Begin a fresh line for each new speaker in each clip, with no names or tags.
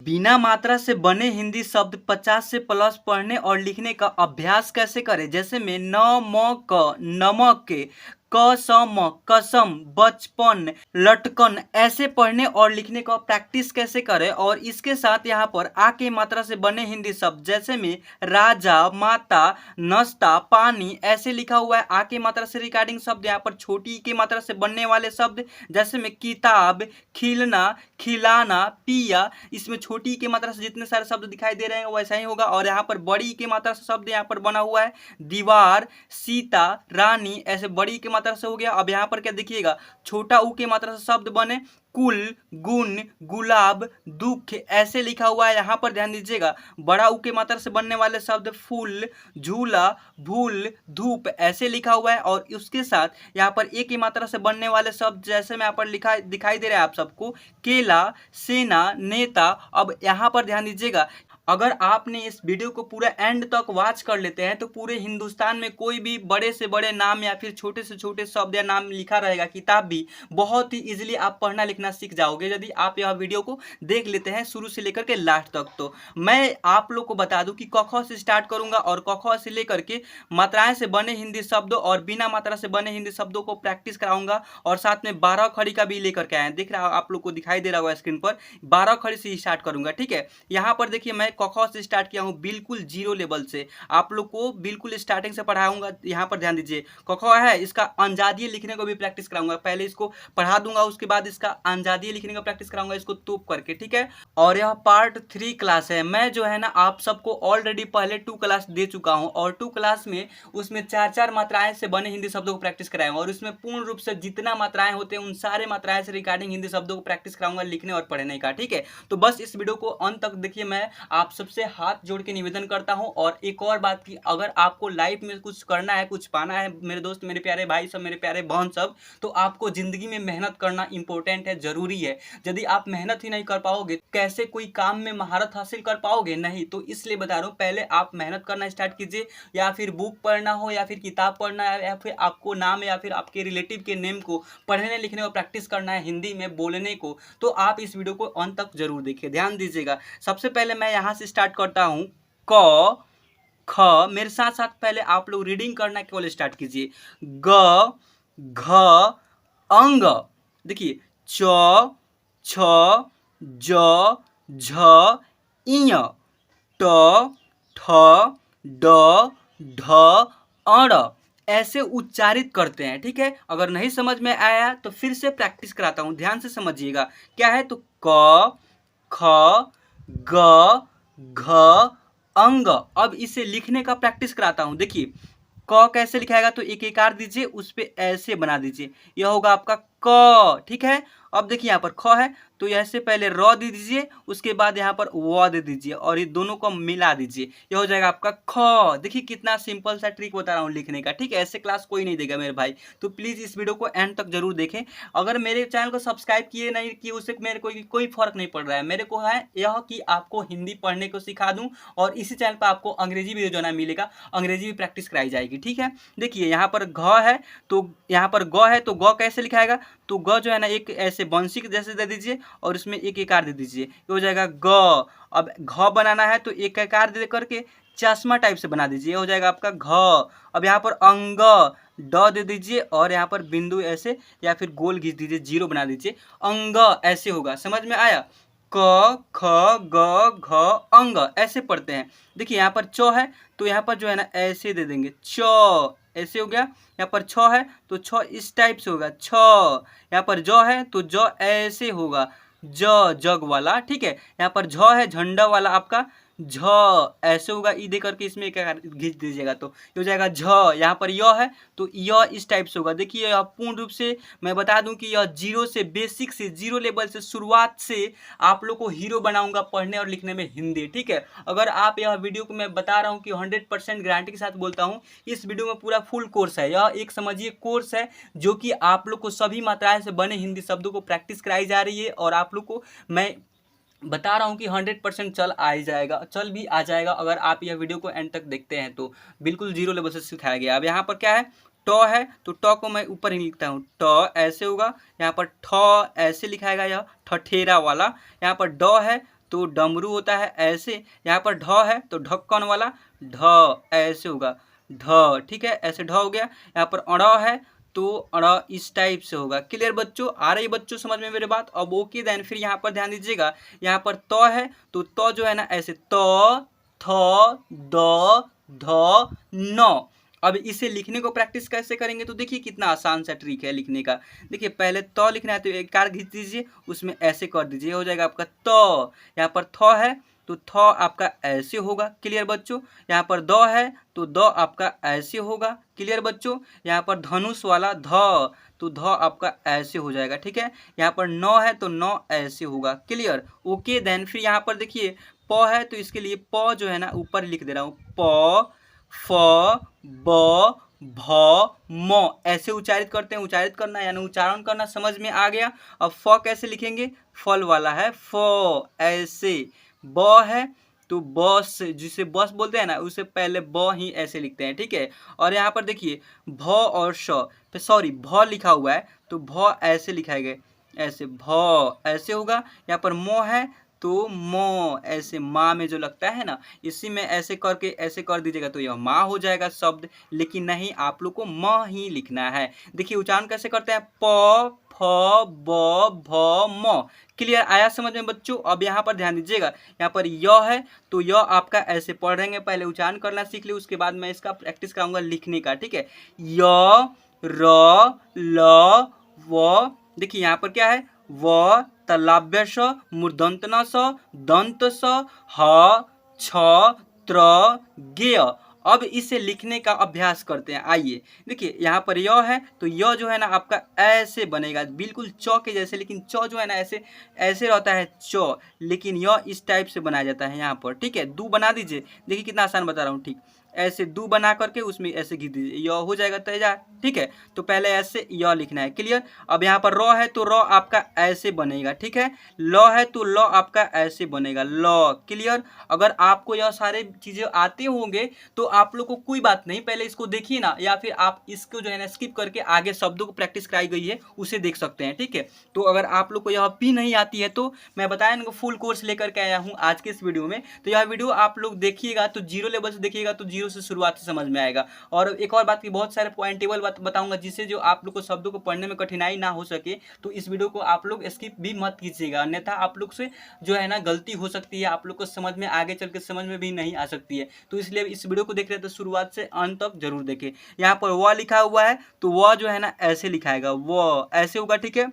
बिना मात्रा से बने हिंदी शब्द 50 से प्लस पढ़ने और लिखने का अभ्यास कैसे करें। जैसे में न म क नमक के कसम कसम बचपन लटकन ऐसे पढ़ने और लिखने का प्रैक्टिस कैसे करें। और इसके साथ यहाँ पर आ के मात्रा से बने हिंदी शब्द जैसे में राजा माता नाश्ता पानी ऐसे लिखा हुआ है। आ के मात्रा से रिगार्डिंग शब्द यहाँ पर छोटी के मात्रा से बनने वाले शब्द जैसे में किताब खिलना खिलाना पिया, इसमें छोटी की मात्रा से जितने सारे शब्द दिखाई दे रहे हैं वैसा ही होगा। और यहाँ पर बड़ी की मात्रा से शब्द यहाँ पर बना हुआ है दीवार सीता रानी, ऐसे बड़ी की मात्रा से हो गया। अब यहाँ पर क्या देखिएगा छोटा ऊ की मात्रा से शब्द बने कुल गुण गुलाब दुख ऐसे लिखा हुआ है। यहाँ पर ध्यान दीजिएगा बड़ा ऊ के मात्रा से बनने वाले शब्द फूल झूला भूल धूप ऐसे लिखा हुआ है। और उसके साथ यहाँ पर एक की मात्रा से बनने वाले शब्द जैसे में यहाँ पर लिखा दिखाई दे रहा है आप सबको केला सेना नेता। अब यहाँ पर ध्यान दीजिएगा अगर आपने इस वीडियो को पूरा एंड तक वॉच कर लेते हैं तो पूरे हिंदुस्तान में कोई भी बड़े से बड़े नाम या फिर छोटे से छोटे शब्द या नाम लिखा रहेगा किताब भी बहुत ही इजीली आप पढ़ना लिखना सीख जाओगे यदि आप यह वीडियो को देख लेते हैं शुरू से लेकर के लास्ट तक। तो मैं आप लोग को बता दूं कि क ख से स्टार्ट करूंगा और क ख से लेकर के मात्राएं से बने हिंदी शब्दों और बिना मात्रा से बने हिंदी शब्दों को प्रैक्टिस कराऊंगा। और साथ में 12 खड़ी का भी लेकर के आए दिख रहा है आप लोग को दिखाई दे रहा होगा स्क्रीन पर 12 खड़ी से स्टार्ट करूंगा। ठीक है यहाँ पर देखिए मैं क ख से स्टार्ट किया हूँ बिल्कुल जीरो लेवल से, आप लोग को बिल्कुल स्टार्टिंग से पढ़ाऊंगा। यहाँ पर ध्यान दीजिए क ख है इसका अंजादिये लिखने को भी प्रैक्टिस कराऊंगा, पहले इसको पढ़ा दूंगा उसके बाद इसका अंजादिये लिखने का प्रैक्टिस कराऊंगा इसको तोप करके। ठीक है और यह पार्ट 3 क्लास है। मैं जो है ना आप सबको ऑलरेडी पहले 2 क्लास दे चुका हूँ और 2 क्लास में उसमें 4-4 मात्राएं से बने हिंदी शब्दों को प्रैक्टिस कराऊंगा और उसमें पूर्ण रूप से जितना मात्राएं होते हैं उन सारे मात्राएं से रिगार्डिंग हिंदी शब्दों को प्रैक्टिस कराऊंगा लिखने और पढ़ने का। ठीक है तो बस इस वीडियो को अंत तक देखिए। मैं आप सबसे हाथ जोड़ के निवेदन करता हूं। और एक और बात की अगर आपको लाइफ में कुछ करना है कुछ पाना है मेरे दोस्त मेरे प्यारे भाई सब मेरे प्यारे बहन सब, तो आपको जिंदगी में मेहनत करना इंपॉर्टेंट है जरूरी है। यदि आप मेहनत ही नहीं कर पाओगे कैसे कोई काम में महारत हासिल कर पाओगे, नहीं। तो इसलिए बता रहा हूं पहले आप मेहनत करना स्टार्ट कीजिए, या फिर बुक पढ़ना हो या फिर किताब पढ़ना है या फिर आपको नाम या फिर आपके रिलेटिव के नेम को पढ़ने लिखने और प्रैक्टिस करना है हिंदी में बोलने को, तो आप इस वीडियो को अंत तक जरूर देखिए। ध्यान दीजिएगा सबसे पहले मैं यहाँ से स्टार्ट करता हूँ क ख, मेरे साथ साथ पहले आप लोग रीडिंग करना केवल स्टार्ट कीजिए। ग घ अंग, देखिए च छ ज झ इय ट ठ ड ढ अण ऐसे उच्चारित करते हैं। ठीक है अगर नहीं समझ में आया तो फिर से प्रैक्टिस कराता हूं, ध्यान से समझिएगा क्या है। तो क ख ग घ अंग। अब इसे लिखने का प्रैक्टिस कराता हूं। देखिए क कैसे लिखाएगा तो एक एकार दीजिए उस पे ऐसे बना दीजिए, यह होगा आपका क। ठीक है अब देखिए यहाँ पर ख है तो ऐसे पहले र दे दीजिए उसके बाद यहाँ पर व दे दीजिए और ये दोनों को मिला दीजिए, यह हो जाएगा आपका ख। देखिए कितना सिंपल सा ट्रिक बता रहा हूँ लिखने का। ठीक है ऐसे क्लास कोई नहीं देगा मेरे भाई, तो प्लीज़ इस वीडियो को एंड तक जरूर देखें। अगर मेरे चैनल को सब्सक्राइब किए नहीं किए उससे मेरे कोई फर्क नहीं पड़ रहा है, मेरे को है यह कि आपको हिंदी पढ़ने को सिखा दूँ और इसी चैनल पर आपको अंग्रेजी वीडियो जो ना मिलेगा, अंग्रेजी भी प्रैक्टिस कराई जाएगी। ठीक है देखिए यहाँ पर घ है तो यहाँ पर ग है तो ग कैसे लिखाएगा तो ग जो है ना एक ऐसे बंसी के जैसे दे दीजिए और इसमें एक एकार दे दीजिए, ये हो जाएगा ग। अब घ बनाना है तो एक एकार दे करके चश्मा टाइप से बना दीजिए, ये हो जाएगा आपका घ। अब यहाँ पर अंग ड दे दीजिए और यहाँ पर बिंदु ऐसे या फिर गोल घिस दीजिए, जीरो बना दीजिए, अंग ऐसे होगा। समझ में आया? क ख ग घ अंग ऐसे पढ़ते हैं। देखिए यहाँ पर च है तो यहाँ पर जो है ना ऐसे दे देंगे च, ऐसे हो गया। यहाँ पर छ है तो छ इस टाइप से होगा छ। यहाँ पर ज है तो ज ऐसे होगा ज जग वाला। ठीक है यहाँ पर झ है झंडा वाला आपका झ ऐसे होगा, ई दे करके इसमें एक घिस दीजिएगा तो ये हो जाएगा झ। यहाँ पर य है तो य इस टाइप से होगा। देखिए यह पूर्ण रूप से मैं बता दूं कि यह जीरो से बेसिक से जीरो लेवल से शुरुआत से आप लोग को हीरो बनाऊंगा पढ़ने और लिखने में हिंदी। ठीक है अगर आप यह वीडियो को मैं बता रहा हूँ कि 100% गारंटी के साथ बोलता हूँ इस वीडियो में पूरा फुल कोर्स है, यह एक समझिए कोर्स है जो कि आप लोग को सभी मात्राएं से बने हिंदी शब्दों को प्रैक्टिस कराई जा रही है और आप लोग को मैं बता रहा हूँ कि 100% चल भी आ जाएगा अगर आप यह वीडियो को एंड तक देखते हैं तो बिल्कुल जीरो लेवल से सिखाया गया। अब यहाँ पर क्या है ट है तो ट को मैं ऊपर ही लिखता हूँ, ट ऐसे होगा। यहाँ पर ठ ऐसे लिखाएगा यह ठठेरा वाला। यहाँ पर ड है तो डमरू होता है ऐसे। यहाँ पर ढ है तो ढक्कन वाला ढ ऐसे होगा ढ, ठीक है, ऐसे ढ हो गया। यहाँ पर अड़ है तो अड़ इस टाइप से होगा। क्लियर बच्चों, आ रही बच्चों समझ में मेरे बात? अब ओके देन फिर यहाँ पर ध्यान दीजिएगा, यहाँ पर त है तो त जो है ना ऐसे त थ द ध न। अब इसे लिखने को प्रैक्टिस कैसे करेंगे तो देखिए कितना आसान सा ट्रिक है लिखने का। देखिए पहले त लिखना है तो एक कार खींच दीजिए, उसमें ऐसे कर दीजिए, हो जाएगा आपका त। यहाँ पर थ है तो थ आपका ऐसे होगा। क्लियर बच्चों, यहाँ पर द है तो द आपका ऐसे होगा। क्लियर बच्चों, यहाँ पर धनुष वाला ध तो ध आपका ऐसे हो जाएगा, ठीक है। यहाँ पर न है तो न ऐसे होगा। क्लियर, ओके देन फिर यहाँ पर देखिए प है तो इसके लिए प जो है ना ऊपर लिख दे रहा हूँ, प फ ब भ म ऐसे उच्चारित करते हैं। उच्चारित करना यानी उच्चारण करना समझ में आ गया। अब फ कैसे लिखेंगे, फल वाला है फ ऐसे। ब है तो बस, जिसे बस बोलते हैं ना उसे पहले ब ही ऐसे लिखते हैं, ठीक है। और यहाँ पर देखिए भ और श, सॉरी भ लिखा हुआ है तो भ ऐसे लिखाएगा, ऐसे भ ऐसे होगा। यहाँ पर म है तो म ऐसे, माँ में जो लगता है ना इसी में ऐसे करके ऐसे कर दीजिएगा तो यह माँ हो जाएगा शब्द। लेकिन नहीं, आप लोग को म ही लिखना है। देखिए उच्चारण कैसे करते हैं, प फ ब भ म। क्लियर आया समझ में बच्चों? अब यहाँ पर ध्यान दीजिएगा, यहाँ पर य है तो य आपका ऐसे पढ़ेंगे, पहले उच्चारण करना सीख लिया, उसके बाद मैं इसका प्रैक्टिस कराऊंगा लिखने का, ठीक है। य र ल व, देखिए यहाँ पर क्या है, व तलाभ्य स मूर्धन्त न स दंत स ह छ त्र ज्ञ। अब इसे लिखने का अभ्यास करते हैं। आइए देखिए यहाँ पर य है तो य जो है ना आपका ऐसे बनेगा, बिल्कुल च के जैसे, लेकिन च जो है ना ऐसे ऐसे रहता है च, लेकिन य इस टाइप से बनाया जाता है यहाँ पर, ठीक है। दू बना दीजिए, देखिए कितना आसान बता रहा हूँ, ठीक ऐसे दू बना करके उसमें ऐसे घिस दीजिए, य हो जाएगा तेजा, ठीक है। तो पहले ऐसे य लिखना है। क्लियर, अब यहाँ पर र है तो र आपका ऐसे बनेगा, ठीक है। ल है तो ल आपका ऐसे बनेगा ल। क्लियर, अगर आपको यह सारे चीजें आते होंगे तो आप लोग को कोई बात नहीं, पहले इसको देखिए ना, या फिर आप इसको जो है ना स्किप करके आगे शब्दों को प्रैक्टिस कराई गई है उसे देख सकते हैं, ठीक है। तो अगर आप लोग को यह भी नहीं आती है तो मैं बताया इनको फुल कोर्स लेकर के आया हूँ आज के इस वीडियो में। तो यह वीडियो आप लोग देखिएगा तो जीरो लेवल से देखिएगा तो जीरो से शुरुआत से समझ में आएगा। और एक और बात की बहुत सारे पॉइंटेबल बात बताऊंगा जिससे जो आप लोग को शब्दों को पढ़ने में कठिनाई ना हो सके, तो इस वीडियो को आप लोग स्किप भी मत कीजिएगा, अन्यथा आप लोग से जो है ना गलती हो सकती है, आप लोग को समझ में आगे चल के समझ में भी नहीं आ सकती है। तो इसलिए इस वीडियो को देख रहे हैं तो शुरुआत से अंत तक जरूर देखें। यहाँ पर व लिखा हुआ है तो व जो है ना ऐसे लिखाएगा, व ऐसे होगा, ठीक है।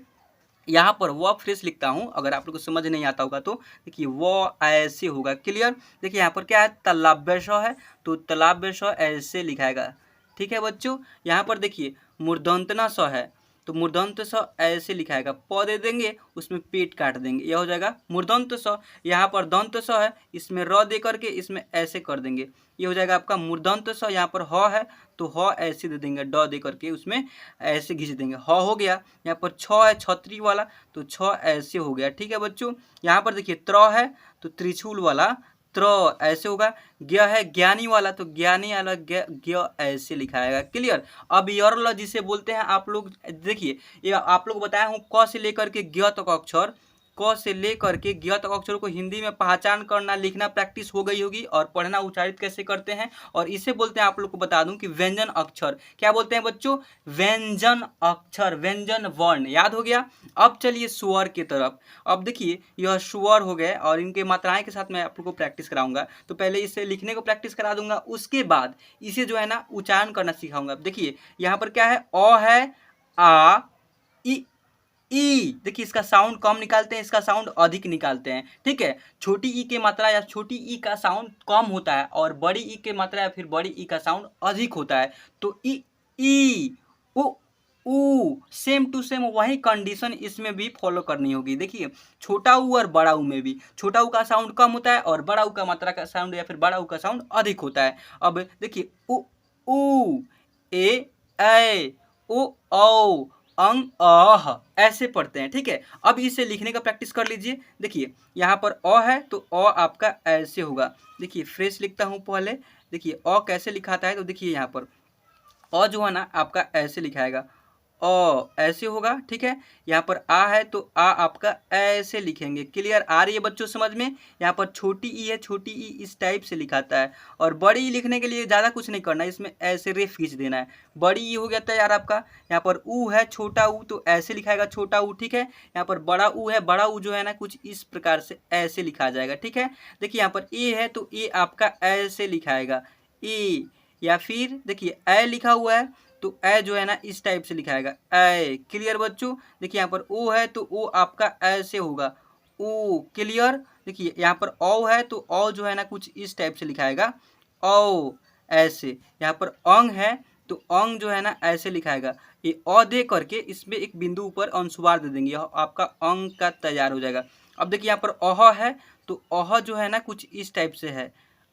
यहाँ पर व फ्रेश लिखता हूँ, अगर आप लोग को समझ नहीं आता होगा तो देखिए व ऐसे होगा। क्लियर, देखिए यहाँ पर क्या है, तालाब्य श है तो तालाब्य श ऐसे लिखाएगा, ठीक है बच्चों। यहाँ पर देखिए मूर्धन्तना स है तो मूर्धन्त स ऐसे लिखाएगा, प दे देंगे उसमें पेट काट देंगे, यह हो जाएगा मूर्धन्त स। यहाँ पर दंत स है, इसमें र दे करके इसमें ऐसे कर देंगे, ये हो जाएगा आपका मूर्धन्त स। यहाँ पर ह है तो ह ऐसे दे देंगे, ड दे करके उसमें ऐसे घिस देंगे, ह हो गया। यहाँ पर छ है छतरी वाला तो छ ऐसे हो गया, ठीक है बच्चों। यहाँ पर देखिए त्र है तो त्रिशूल वाला त्र ऐसे होगा। ज्ञ है ज्ञानी वाला तो ज्ञानी वाला ज्ञ ऐसे लिखाएगा। क्लियर, अब यरल जिसे बोलते हैं आप लोग, देखिए ये आप लोग बताया हूँ क से लेकर के ज्ञ तक अक्षर, क से लेकर के ज्ञ तक अक्षर को हिंदी में पहचान करना लिखना प्रैक्टिस हो गई होगी, और पढ़ना उच्चारित कैसे करते हैं, और इसे बोलते हैं आप लोग को बता दूं कि व्यंजन अक्षर। क्या बोलते हैं बच्चों, व्यंजन अक्षर, व्यंजन वर्ण, याद हो गया। अब चलिए स्वर की तरफ। अब देखिए यह स्वर हो गए और इनके मात्राएं के साथ मैं आप लोग को प्रैक्टिस कराऊंगा। तो पहले इसे लिखने को प्रैक्टिस करा दूंगा, उसके बाद इसे जो है ना उच्चारण करना सिखाऊंगा। देखिए यहाँ पर क्या है, अ है, आ ई, देखिए इसका साउंड कम निकालते हैं, इसका साउंड अधिक निकालते हैं, ठीक है। छोटी ई के मात्रा या छोटी ई का साउंड कम होता है और बड़ी ई के मात्रा या फिर बड़ी ई का साउंड अधिक होता है। तो ई उ सेम टू सेम वही कंडीशन इसमें भी फॉलो करनी होगी। देखिए छोटा ऊ और बड़ा ऊ में भी छोटा ऊ का साउंड कम होता है और बड़ा ऊ का मात्रा का साउंड या फिर बड़ा ऊ का साउंड अधिक होता है। अब देखिए उ ए ओ औ अंग अह ऐसे पढ़ते हैं, ठीक है। अब इसे लिखने का प्रैक्टिस कर लीजिए। देखिए यहाँ पर अ है तो अ आपका ऐसे होगा। देखिए फ्रेश लिखता हूँ पहले, देखिए अ कैसे लिखाता है तो देखिए यहाँ पर अ जो है ना आपका ऐसे लिखाएगा, ऐसे होगा, ठीक है। यहाँ पर आ है तो आ आपका ऐसे लिखेंगे। क्लियर आ रही है बच्चों समझ में? यहाँ पर छोटी ई है, छोटी ई इस टाइप से लिखाता है। और बड़ी ई लिखने के लिए ज़्यादा कुछ नहीं करना है, इसमें ऐसे रेफ खींच देना है। बड़ी ई हो गया तैयार आपका। यहाँ पर ऊ है, छोटा ऊ तो ऐसे लिखाएगा छोटा ऊ, ठीक है। यहाँ पर बड़ा ऊ है, बड़ा ऊ जो है ना कुछ इस प्रकार से ऐसे लिखा जाएगा, ठीक है। देखिए यहाँ पर ए है तो ए आपका ऐसे लिखाएगा ए, या फिर देखिए ए लिखा हुआ है तो ए जो है ना इस टाइप से लिखाएगा ए। क्लियर बच्चों? देखिए यहाँ पर ओ है तो ओ आपका ऐसे होगा ओ। क्लियर? देखिए यहाँ पर औ है तो औ जो है ना कुछ इस टाइप से लिखाएगा औ ऐसे। यहाँ पर अंग है तो अंग जो है ना ऐसे लिखाएगा। ये अ दे करके इसमें एक बिंदु ऊपर अनुस्वार दे देंगे, यह आपका अंग का तैयार हो जाएगा। अब देखिए यहाँ पर अह है तो अह जो है ना कुछ इस टाइप से है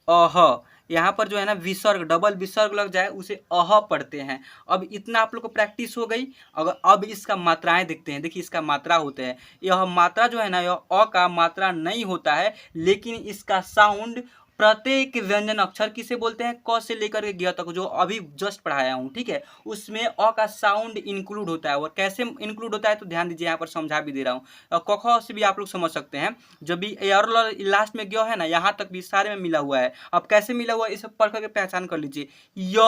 अह। यहाँ पर जो है ना विसर्ग, डबल विसर्ग लग जाए उसे अह पढ़ते हैं। अब इतना आप लोग को प्रैक्टिस हो गई। अगर अब इसका मात्राएं देखते हैं। देखिए इसका मात्रा होते हैं। यह मात्रा जो है ना यह अ का मात्रा नहीं होता है, लेकिन इसका साउंड प्रत्येक व्यंजन अक्षर किसे बोलते हैं, क से लेकर के ग तक जो अभी जस्ट पढ़ाया हूँ, ठीक है, उसमें अ का साउंड इंक्लूड होता है। और कैसे इंक्लूड होता है तो ध्यान दीजिए, यहाँ पर समझा भी दे रहा हूँ। क ख से भी आप लोग समझ सकते हैं। जब भी और लास्ट में ग है ना, यहाँ तक भी सारे में मिला हुआ है। अब कैसे मिला हुआ है इसे पढ़ करके पहचान कर लीजिए। य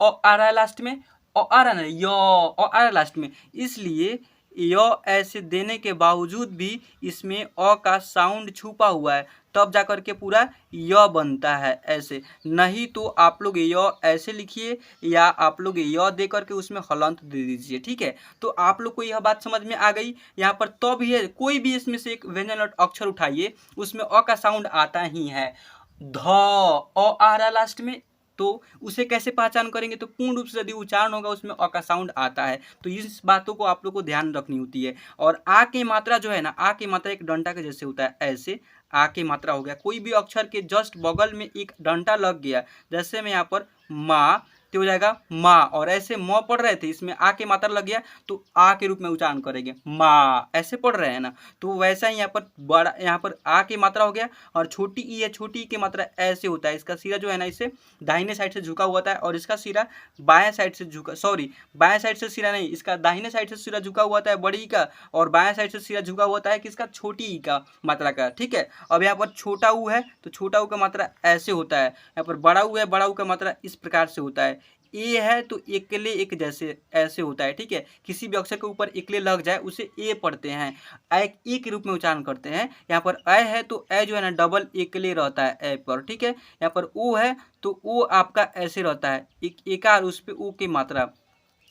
आ रहा है लास्ट में, आ रहा है य आ रहा है लास्ट में, इसलिए य ऐसे देने के बावजूद भी इसमें अ का साउंड छुपा हुआ है, तब जाकर के पूरा य बनता है ऐसे। नहीं तो आप लोग य ऐसे लिखिए या आप लोग य दे करके उसमें हलंत दे दीजिए, ठीक है। तो आप लोग को यह बात समझ में आ गई। यहाँ पर तो भी है, कोई भी इसमें से एक व्यंजन अक्षर उठाइए उसमें अ का साउंड आता ही है। ध आ रहा लास्ट में, तो उसे कैसे पहचान करेंगे, तो पूर्ण रूप से यदि उच्चारण होगा उसमें अ का साउंड आता है। तो इस बातों को आप लोग को ध्यान रखनी होती है। और आ की मात्रा जो है ना, आ की मात्रा एक डंडा के जैसे होता है ऐसे। आ की मात्रा हो गया, कोई भी अक्षर के जस्ट बगल में एक डंडा लग गया, जैसे मैं यहाँ पर माँ तो हो जाएगा माँ, और ऐसे म पढ़ रहे थे इसमें आ की मात्रा लग गया तो आ के रूप में उच्चारण करेंगे माँ, ऐसे पढ़ रहे हैं ना। तो वैसा ही यहाँ पर बड़ा, यहाँ पर आ की मात्रा हो गया। और छोटी ई है, छोटी ई की मात्रा ऐसे होता है। इसका सिरा जो है ना इसे दाहिने साइड से झुका हुआ होता है और इसका सिरा बाएं साइड से झुका, सॉरी बाएं साइड से सिरा नहीं, इसका दाहिने साइड से सिरा झुका हुआ होता है बड़ी ई का, और बाएं साइड से सिरा झुका हुआ होता है किसका, छोटी ई का मात्रा का, ठीक है। अब यहाँ पर छोटा ऊ है तो छोटा ऊ का मात्रा ऐसे होता है। यहाँ पर बड़ा ऊ है, बड़ा ऊ का मात्रा इस प्रकार से होता है। ए है तो एकले एक जैसे ऐसे होता है, ठीक है। किसी भी अक्षर के ऊपर एकले लग जाए उसे ए पढ़ते हैं, ए के रूप में उच्चारण करते हैं। यहाँ पर ए है तो ए जो है ना डबल एकले रहता है ए पर, ठीक है। यहाँ पर ओ है तो ओ आपका ऐसे रहता है, एक एकार उस पर ओ की मात्रा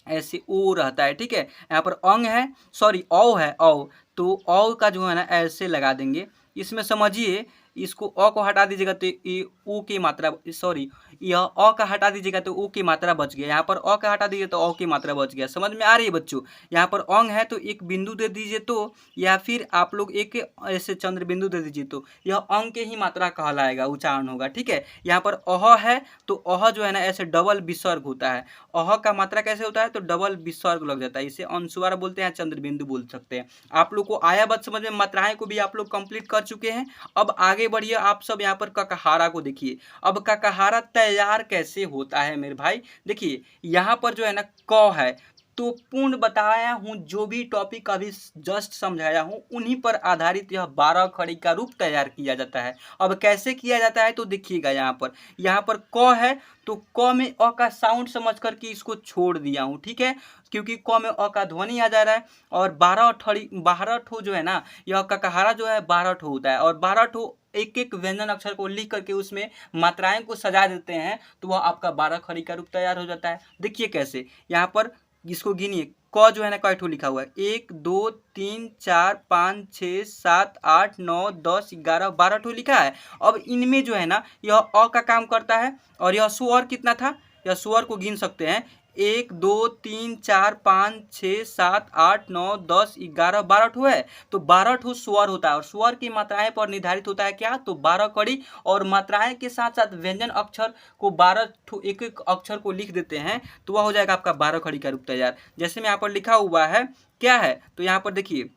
ऐसे ओ रहता है, ठीक है। यहाँ पर अंग है, सॉरी औ है औ, तो औ का जो है ना ऐसे लगा देंगे। इसमें समझिए, इसको अ को हटा दीजिएगा तो ये ओ की मात्रा, सॉरी यह अ का हटा दीजिएगा तो ओ की मात्रा बच गया। यहाँ पर अ का हटा दीजिए तो अ की मात्रा बच गया। समझ में आ रही है बच्चों? यहाँ पर अंग है तो एक बिंदु दे दीजिए तो, या फिर आप लोग एक ऐसे चंद्र बिंदु दे दीजिए तो यह अंग के ही मात्रा कहलाएगा, उच्चारण होगा, ठीक है। यहाँ पर अह है तो अह जो है ना ऐसे डबल विसर्ग होता है। अह का मात्रा कैसे होता है तो डबल विसर्ग लग जाता है, इसे अनुस्वार बोलते हैं, चंद्र बिंदु बोल सकते हैं। आप लोग को आया बात समझ में? मात्राएं को भी आप लोग कंप्लीट कर चुके हैं। अब आगे बढ़िए, आप सब यहाँ पर ककहारा को देखिए। अब ककहारा तैयार कैसे होता है मेरे भाई? देखिए यहाँ पर जो है ना क है, तो पूर्ण बताया हूँ, जो भी टॉपिक अभी जस्ट समझाया हूँ उन्हीं पर आधारित यह 12 खड़ी का रूप तैयार किया जाता है। अब कैसे किया जाता है तो देखिएगा, यहाँ पर क है तो क में अ का साउंड समझ करके इसको छोड़ दिया हूँ, ठीक है, क्योंकि क में अ का ध्वनि आ जा रहा है। और 12 ठो जो है ना, यह ककहारा जो है 12 ठो होता है, और 12 ठो एक एक व्यंजन अक्षर को लिख करके उसमें मात्राएं को सजा देते हैं तो वह आपका 12 खड़ी का रूप तैयार हो जाता है। देखिए कैसे, यहाँ पर इसको गिनिए, क जो है ना कई ठो लिखा हुआ है, 1 2 3 4 5 6 7 8 9 10 11 12 ठो लिखा है। अब इनमें जो है ना यह अ का काम करता है, और यह स्वर कितना था, यह स्वर को गिन सकते हैं, 1 2 3 4 5 6 7 8 9 10 11 12 ठो है। तो 12 ठो स्वर होता है, और स्वर की मात्राएं पर निर्धारित होता है क्या, तो 12 कड़ी। और मात्राएं के साथ साथ व्यंजन अक्षर को 12 ठो एक एक अक्षर को लिख देते हैं तो वह हो जाएगा आपका 12 खड़ी का रूप तैयार। जैसे में यहाँ पर लिखा हुआ है क्या है, तो यहाँ पर देखिए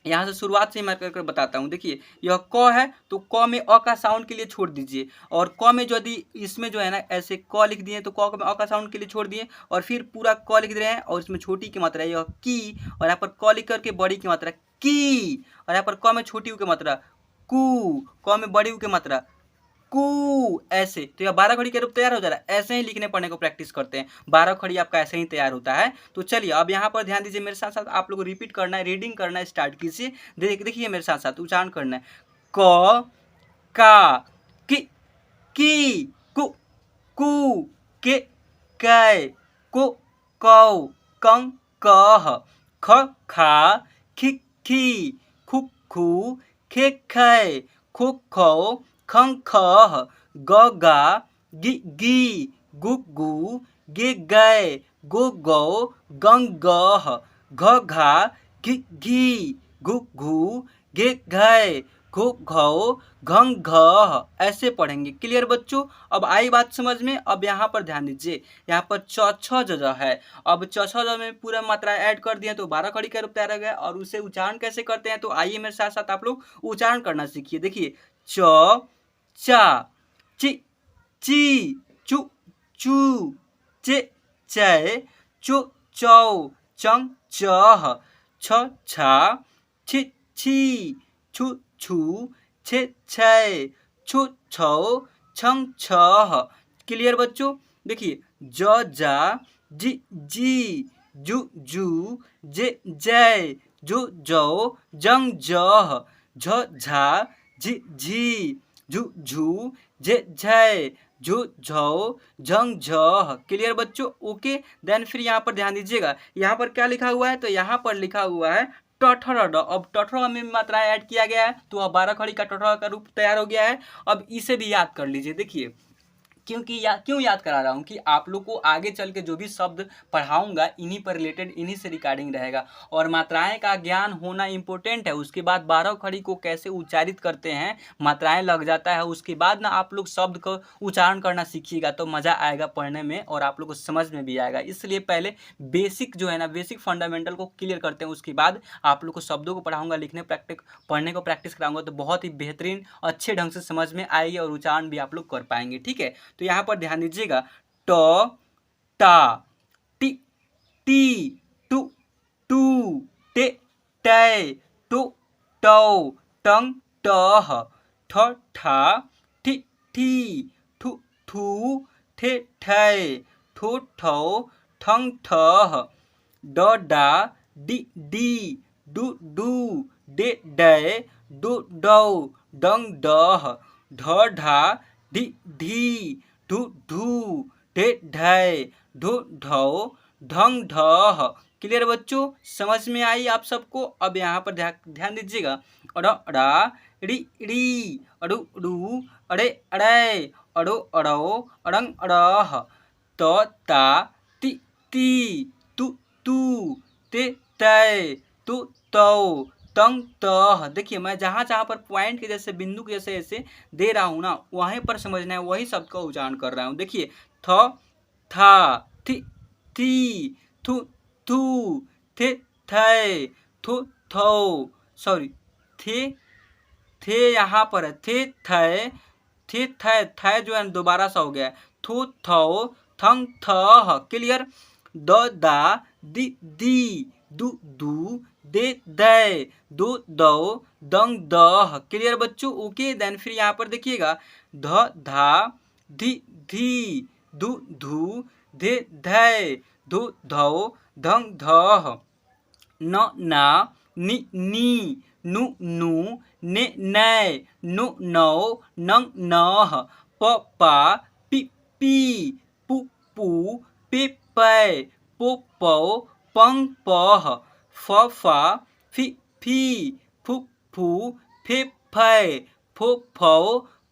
यहाँ से शुरुआत से ही मैं कर बताता हूँ। देखिए यह क है तो क में अ का साउंड के लिए छोड़ दीजिए, और क में यदि इसमें जो है ना ऐसे क लिख दिए तो क में अ का साउंड के लिए छोड़ दिए, और फिर पूरा क लिख दे रहे हैं और इसमें छोटी की मात्रा है यह की, और यहाँ पर क लिख करके बड़ी की मात्रा की, और यहाँ पर क में छोटी ऊ की मात्रा कू, क में बड़ी ऊ की मात्रा कू, ऐसे। तो यह 12 खड़ी का रूप तैयार हो जा रहा है। ऐसे ही लिखने पढ़ने को प्रैक्टिस करते हैं, 12 खड़ी आपका ऐसे ही तैयार होता है। तो चलिए अब यहाँ पर ध्यान दीजिए, मेरे साथ साथ आप लोग रिपीट करना है, रीडिंग करना है, स्टार्ट कीजिए। देखिए मेरे साथ साथ उच्चारण करना है। क का कि कु कू के कै को कौ कं कह ख खा खि खी खु खू खे खै खो खौ खं खह ग गा गि गी गु गू गे गै गो गौ गं गह घ घा घि घी घु घू गे घै घो घौ घं घ, ऐसे पढ़ेंगे। क्लियर बच्चों? अब आई बात समझ में। अब यहाँ पर ध्यान दीजिए, यहाँ पर च छ ज ज है। अब च छ ज में पूरा मात्रा ऐड कर दिए तो 12 खड़ी का रूप तैयार हो गया। और उसे उच्चारण कैसे करते हैं, तो आइए मेरे साथ साथ आप लोग उच्चारण करना सीखिए। देखिए च चा चि ची चु चू चे चै चु चौ चं चह छ छा छि छी छु छू छे छै छु छौ छं छह। क्लियर बच्चों? देखिए ज जा जी जी जू जू जे जय जो जो जंग जह झ झा झी झी झू झू जे झय झो झौ झंग झह। क्लियर बच्चों? ओके। देन फिर यहाँ पर ध्यान दीजिएगा, यहाँ पर क्या लिखा हुआ है, तो यहाँ पर लिखा हुआ है टठर। अब टठर में मात्रा ऐड किया गया है तो अब 12 खड़ी का टठर का रूप तैयार हो गया है। अब इसे भी याद कर लीजिए। देखिए क्यों याद करा रहा हूँ कि आप लोग को आगे चल के जो भी शब्द पढ़ाऊंगा इन्हीं पर रिलेटेड, इन्हीं से रिगार्डिंग रहेगा, और मात्राएं का ज्ञान होना इंपॉर्टेंट है। उसके बाद 12 खड़ी को कैसे उच्चारित करते हैं, मात्राएं लग जाता है, उसके बाद ना आप लोग शब्द को उच्चारण करना सीखिएगा तो मज़ा आएगा पढ़ने में और आप लोग को समझ में भी आएगा। इसलिए पहले बेसिक जो है ना, बेसिक फंडामेंटल को क्लियर करते हैं, उसके बाद आप लोग को शब्दों को पढ़ाऊंगा, लिखने पढ़ने को प्रैक्टिस कराऊंगा तो बहुत ही बेहतरीन अच्छे ढंग से समझ में आएगी और उच्चारण भी आप लोग कर पाएंगे। ठीक है, तो यहाँ पर ध्यान दीजिएगा ट टा टी टी टू टू टे टै टो टौ टंग टह ठ ठा ठी ठी ठू ठू ठे ठै ठो ठौ ठंग ठह ड डा डी डी डू डू डे डै डो डौ डंग डह ढ ढा ढी ढी ढू ढू ढे ढै ढो ढौ ढंग ढह। क्लियर बच्चों? समझ में आई आप सबको? अब यहाँ पर ध्यान दीजिएगा, अड़ अड़ा ड़ी ड़ी अड़ू अड़ू अड़े अड़ै अड़ो अड़ौ अड़ंग अड़ह त ता ती ती तू तू ते तै तु तौ तंग तह। देखिए मैं जहाँ जहाँ पर पॉइंट के जैसे बिंदु के जैसे ऐसे दे रहा हूँ ना, वहीं पर समझना है, वही शब्द का उच्चारण कर रहा हूँ। देखिए थ था थी थी थू थू थे थे थू थौ, सॉरी थे यहाँ पर है, थे थे जो है दोबारा सा हो गया है, थू थौ थंग थह। क्लियर? द दा दी दी दू दू दे दै दो दौ दंग दह। क्लियर बच्चों? ओके। देन फिर यहाँ पर देखिएगा ध धा धी धी धू धू धे धै धो धौ धंग धह न ना नि नी नु नू ने नै नु नौ नंग नह प पा पी पी पू पू पे पै पो पौ पंग पह फ फा फी फी फू फू फे फै फो फौ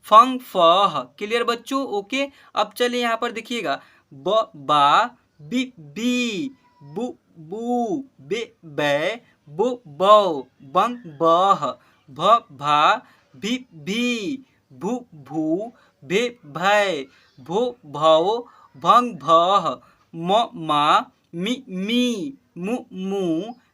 फंग फह। क्लियर बच्चों? ओके। अब चलिए यहाँ पर देखिएगा ब बा बी बी बू बू बे बै बो बौ बंग बह भ भा भी भी भू भू भे भै भो भौ भंग भह म मा मी मी मु मू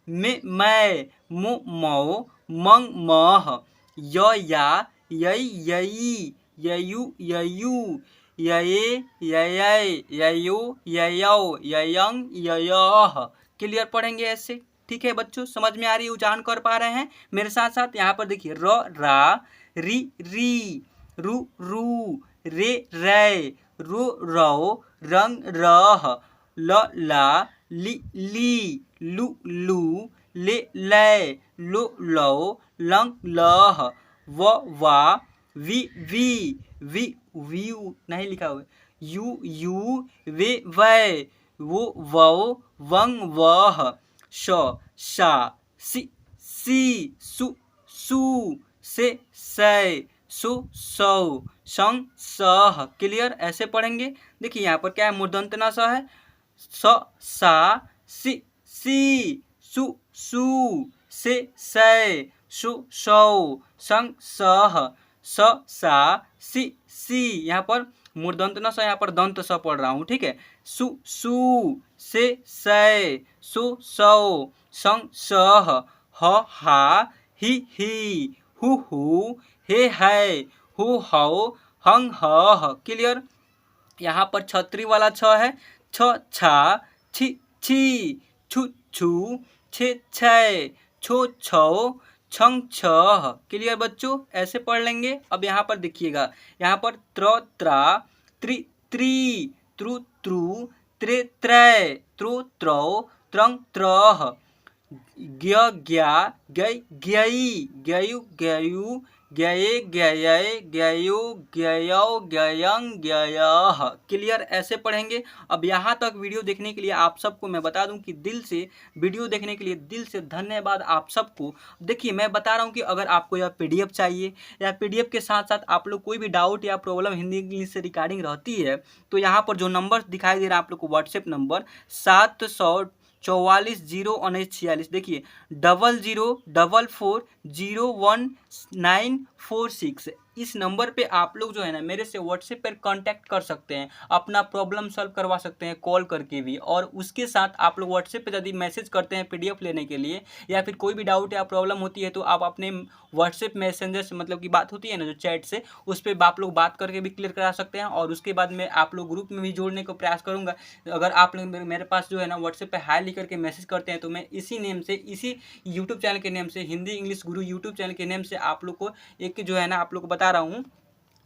मे मैं, मु मौ, मंग मह, य या, यई यई, ययु ययु, यये ययै, ययो ययौ, ययंग ययः। क्लियर पढ़ेंगे ऐसे। ठीक है बच्चों, समझ में आ रही है, उच्चारण कर पा रहे हैं मेरे साथ साथ। यहाँ पर देखिए र रा, री री, रु रू, रे रै, रो रौ, रंग रह, ल ला, ली ली, लु लू, ले लै, लो लो, लंग लह, व वा, वी वी, वी व्यू नहीं लिखा हुआ, यू यू, वे वै, वो वौ, वंग वह, श शा, सी सु सु, से सै, सु सौ, संग सह। क्लियर, ऐसे पढ़ेंगे। देखिए यहाँ पर क्या है, मूर्धन्य न स है, स सा, सी सु सु, से सै, सु सौ, संग सह, स सा, सी। यहाँ पर मूर्धन्य न स, यहाँ पर दंत स पढ़ रहा हूँ। ठीक है, सु सु, से सै, सु सौ, संग सह, ह हा, ही, हु, हे है, who how, hung huh. Clear. यहाँ पर छतरी वाला छ है, छ छा, छी छी, छु छू, छे छै, छो छौ, छंग छह। क्लियर बच्चों, ऐसे पढ़ लेंगे। अब यहाँ पर देखिएगा, यहाँ पर त्र त्रा, त्रि त्री,त्रु त्रु, त्रे त्रै, त्रो त्रौ, त्रंग त्रह, ज्ञ ज्ञा, गै ज्ञई, ज्ञयु ज्ञयु, ज्ञये ज्ञयै, ज्ञयो ज्ञयौ, ज्ञयंग ज्ञयः। क्लियर, ऐसे पढ़ेंगे। अब यहाँ तक वीडियो देखने के लिए आप सबको मैं बता दूं कि दिल से वीडियो देखने के लिए दिल से धन्यवाद आप सबको। देखिए मैं बता रहा हूँ कि अगर आपको यह पीडीएफ चाहिए या पीडीएफ के साथ साथ आप लोग कोई भी डाउट या प्रॉब्लम हिंदी इंग्लिश से रिगार्डिंग रहती है, तो यहाँ पर जो नंबर दिखाई दे रहा है आप लोग को व्हाट्सएप नंबर 744 01946, देखिए 0044014946, इस नंबर पे आप लोग जो है ना मेरे से व्हाट्सएप पर कांटेक्ट कर सकते हैं, अपना प्रॉब्लम सॉल्व करवा सकते हैं कॉल करके भी। और उसके साथ आप लोग व्हाट्सएप पे यदि मैसेज करते हैं पीडीएफ लेने के लिए या फिर कोई भी डाउट या प्रॉब्लम होती है, तो आप अपने व्हाट्सएप मैसेंजर से मतलब की बात होती है ना जो चैट से, उस पर आप लोग बात करके भी क्लियर करा सकते हैं। और उसके बाद में आप लोग ग्रुप में भी जोड़ने को प्रयास करूँगा। अगर आप लोग मेरे पास जो है ना व्हाट्सएप पे हाई लिख करके मैसेज करते हैं, तो मैं इसी नेम से, इसी यूट्यूब चैनल के नेम से, हिंदी इंग्लिश गुरु यूट्यूब चैनल के नेम से आप लोग को एक जो है ना आप लोग को बता रहा हूँ,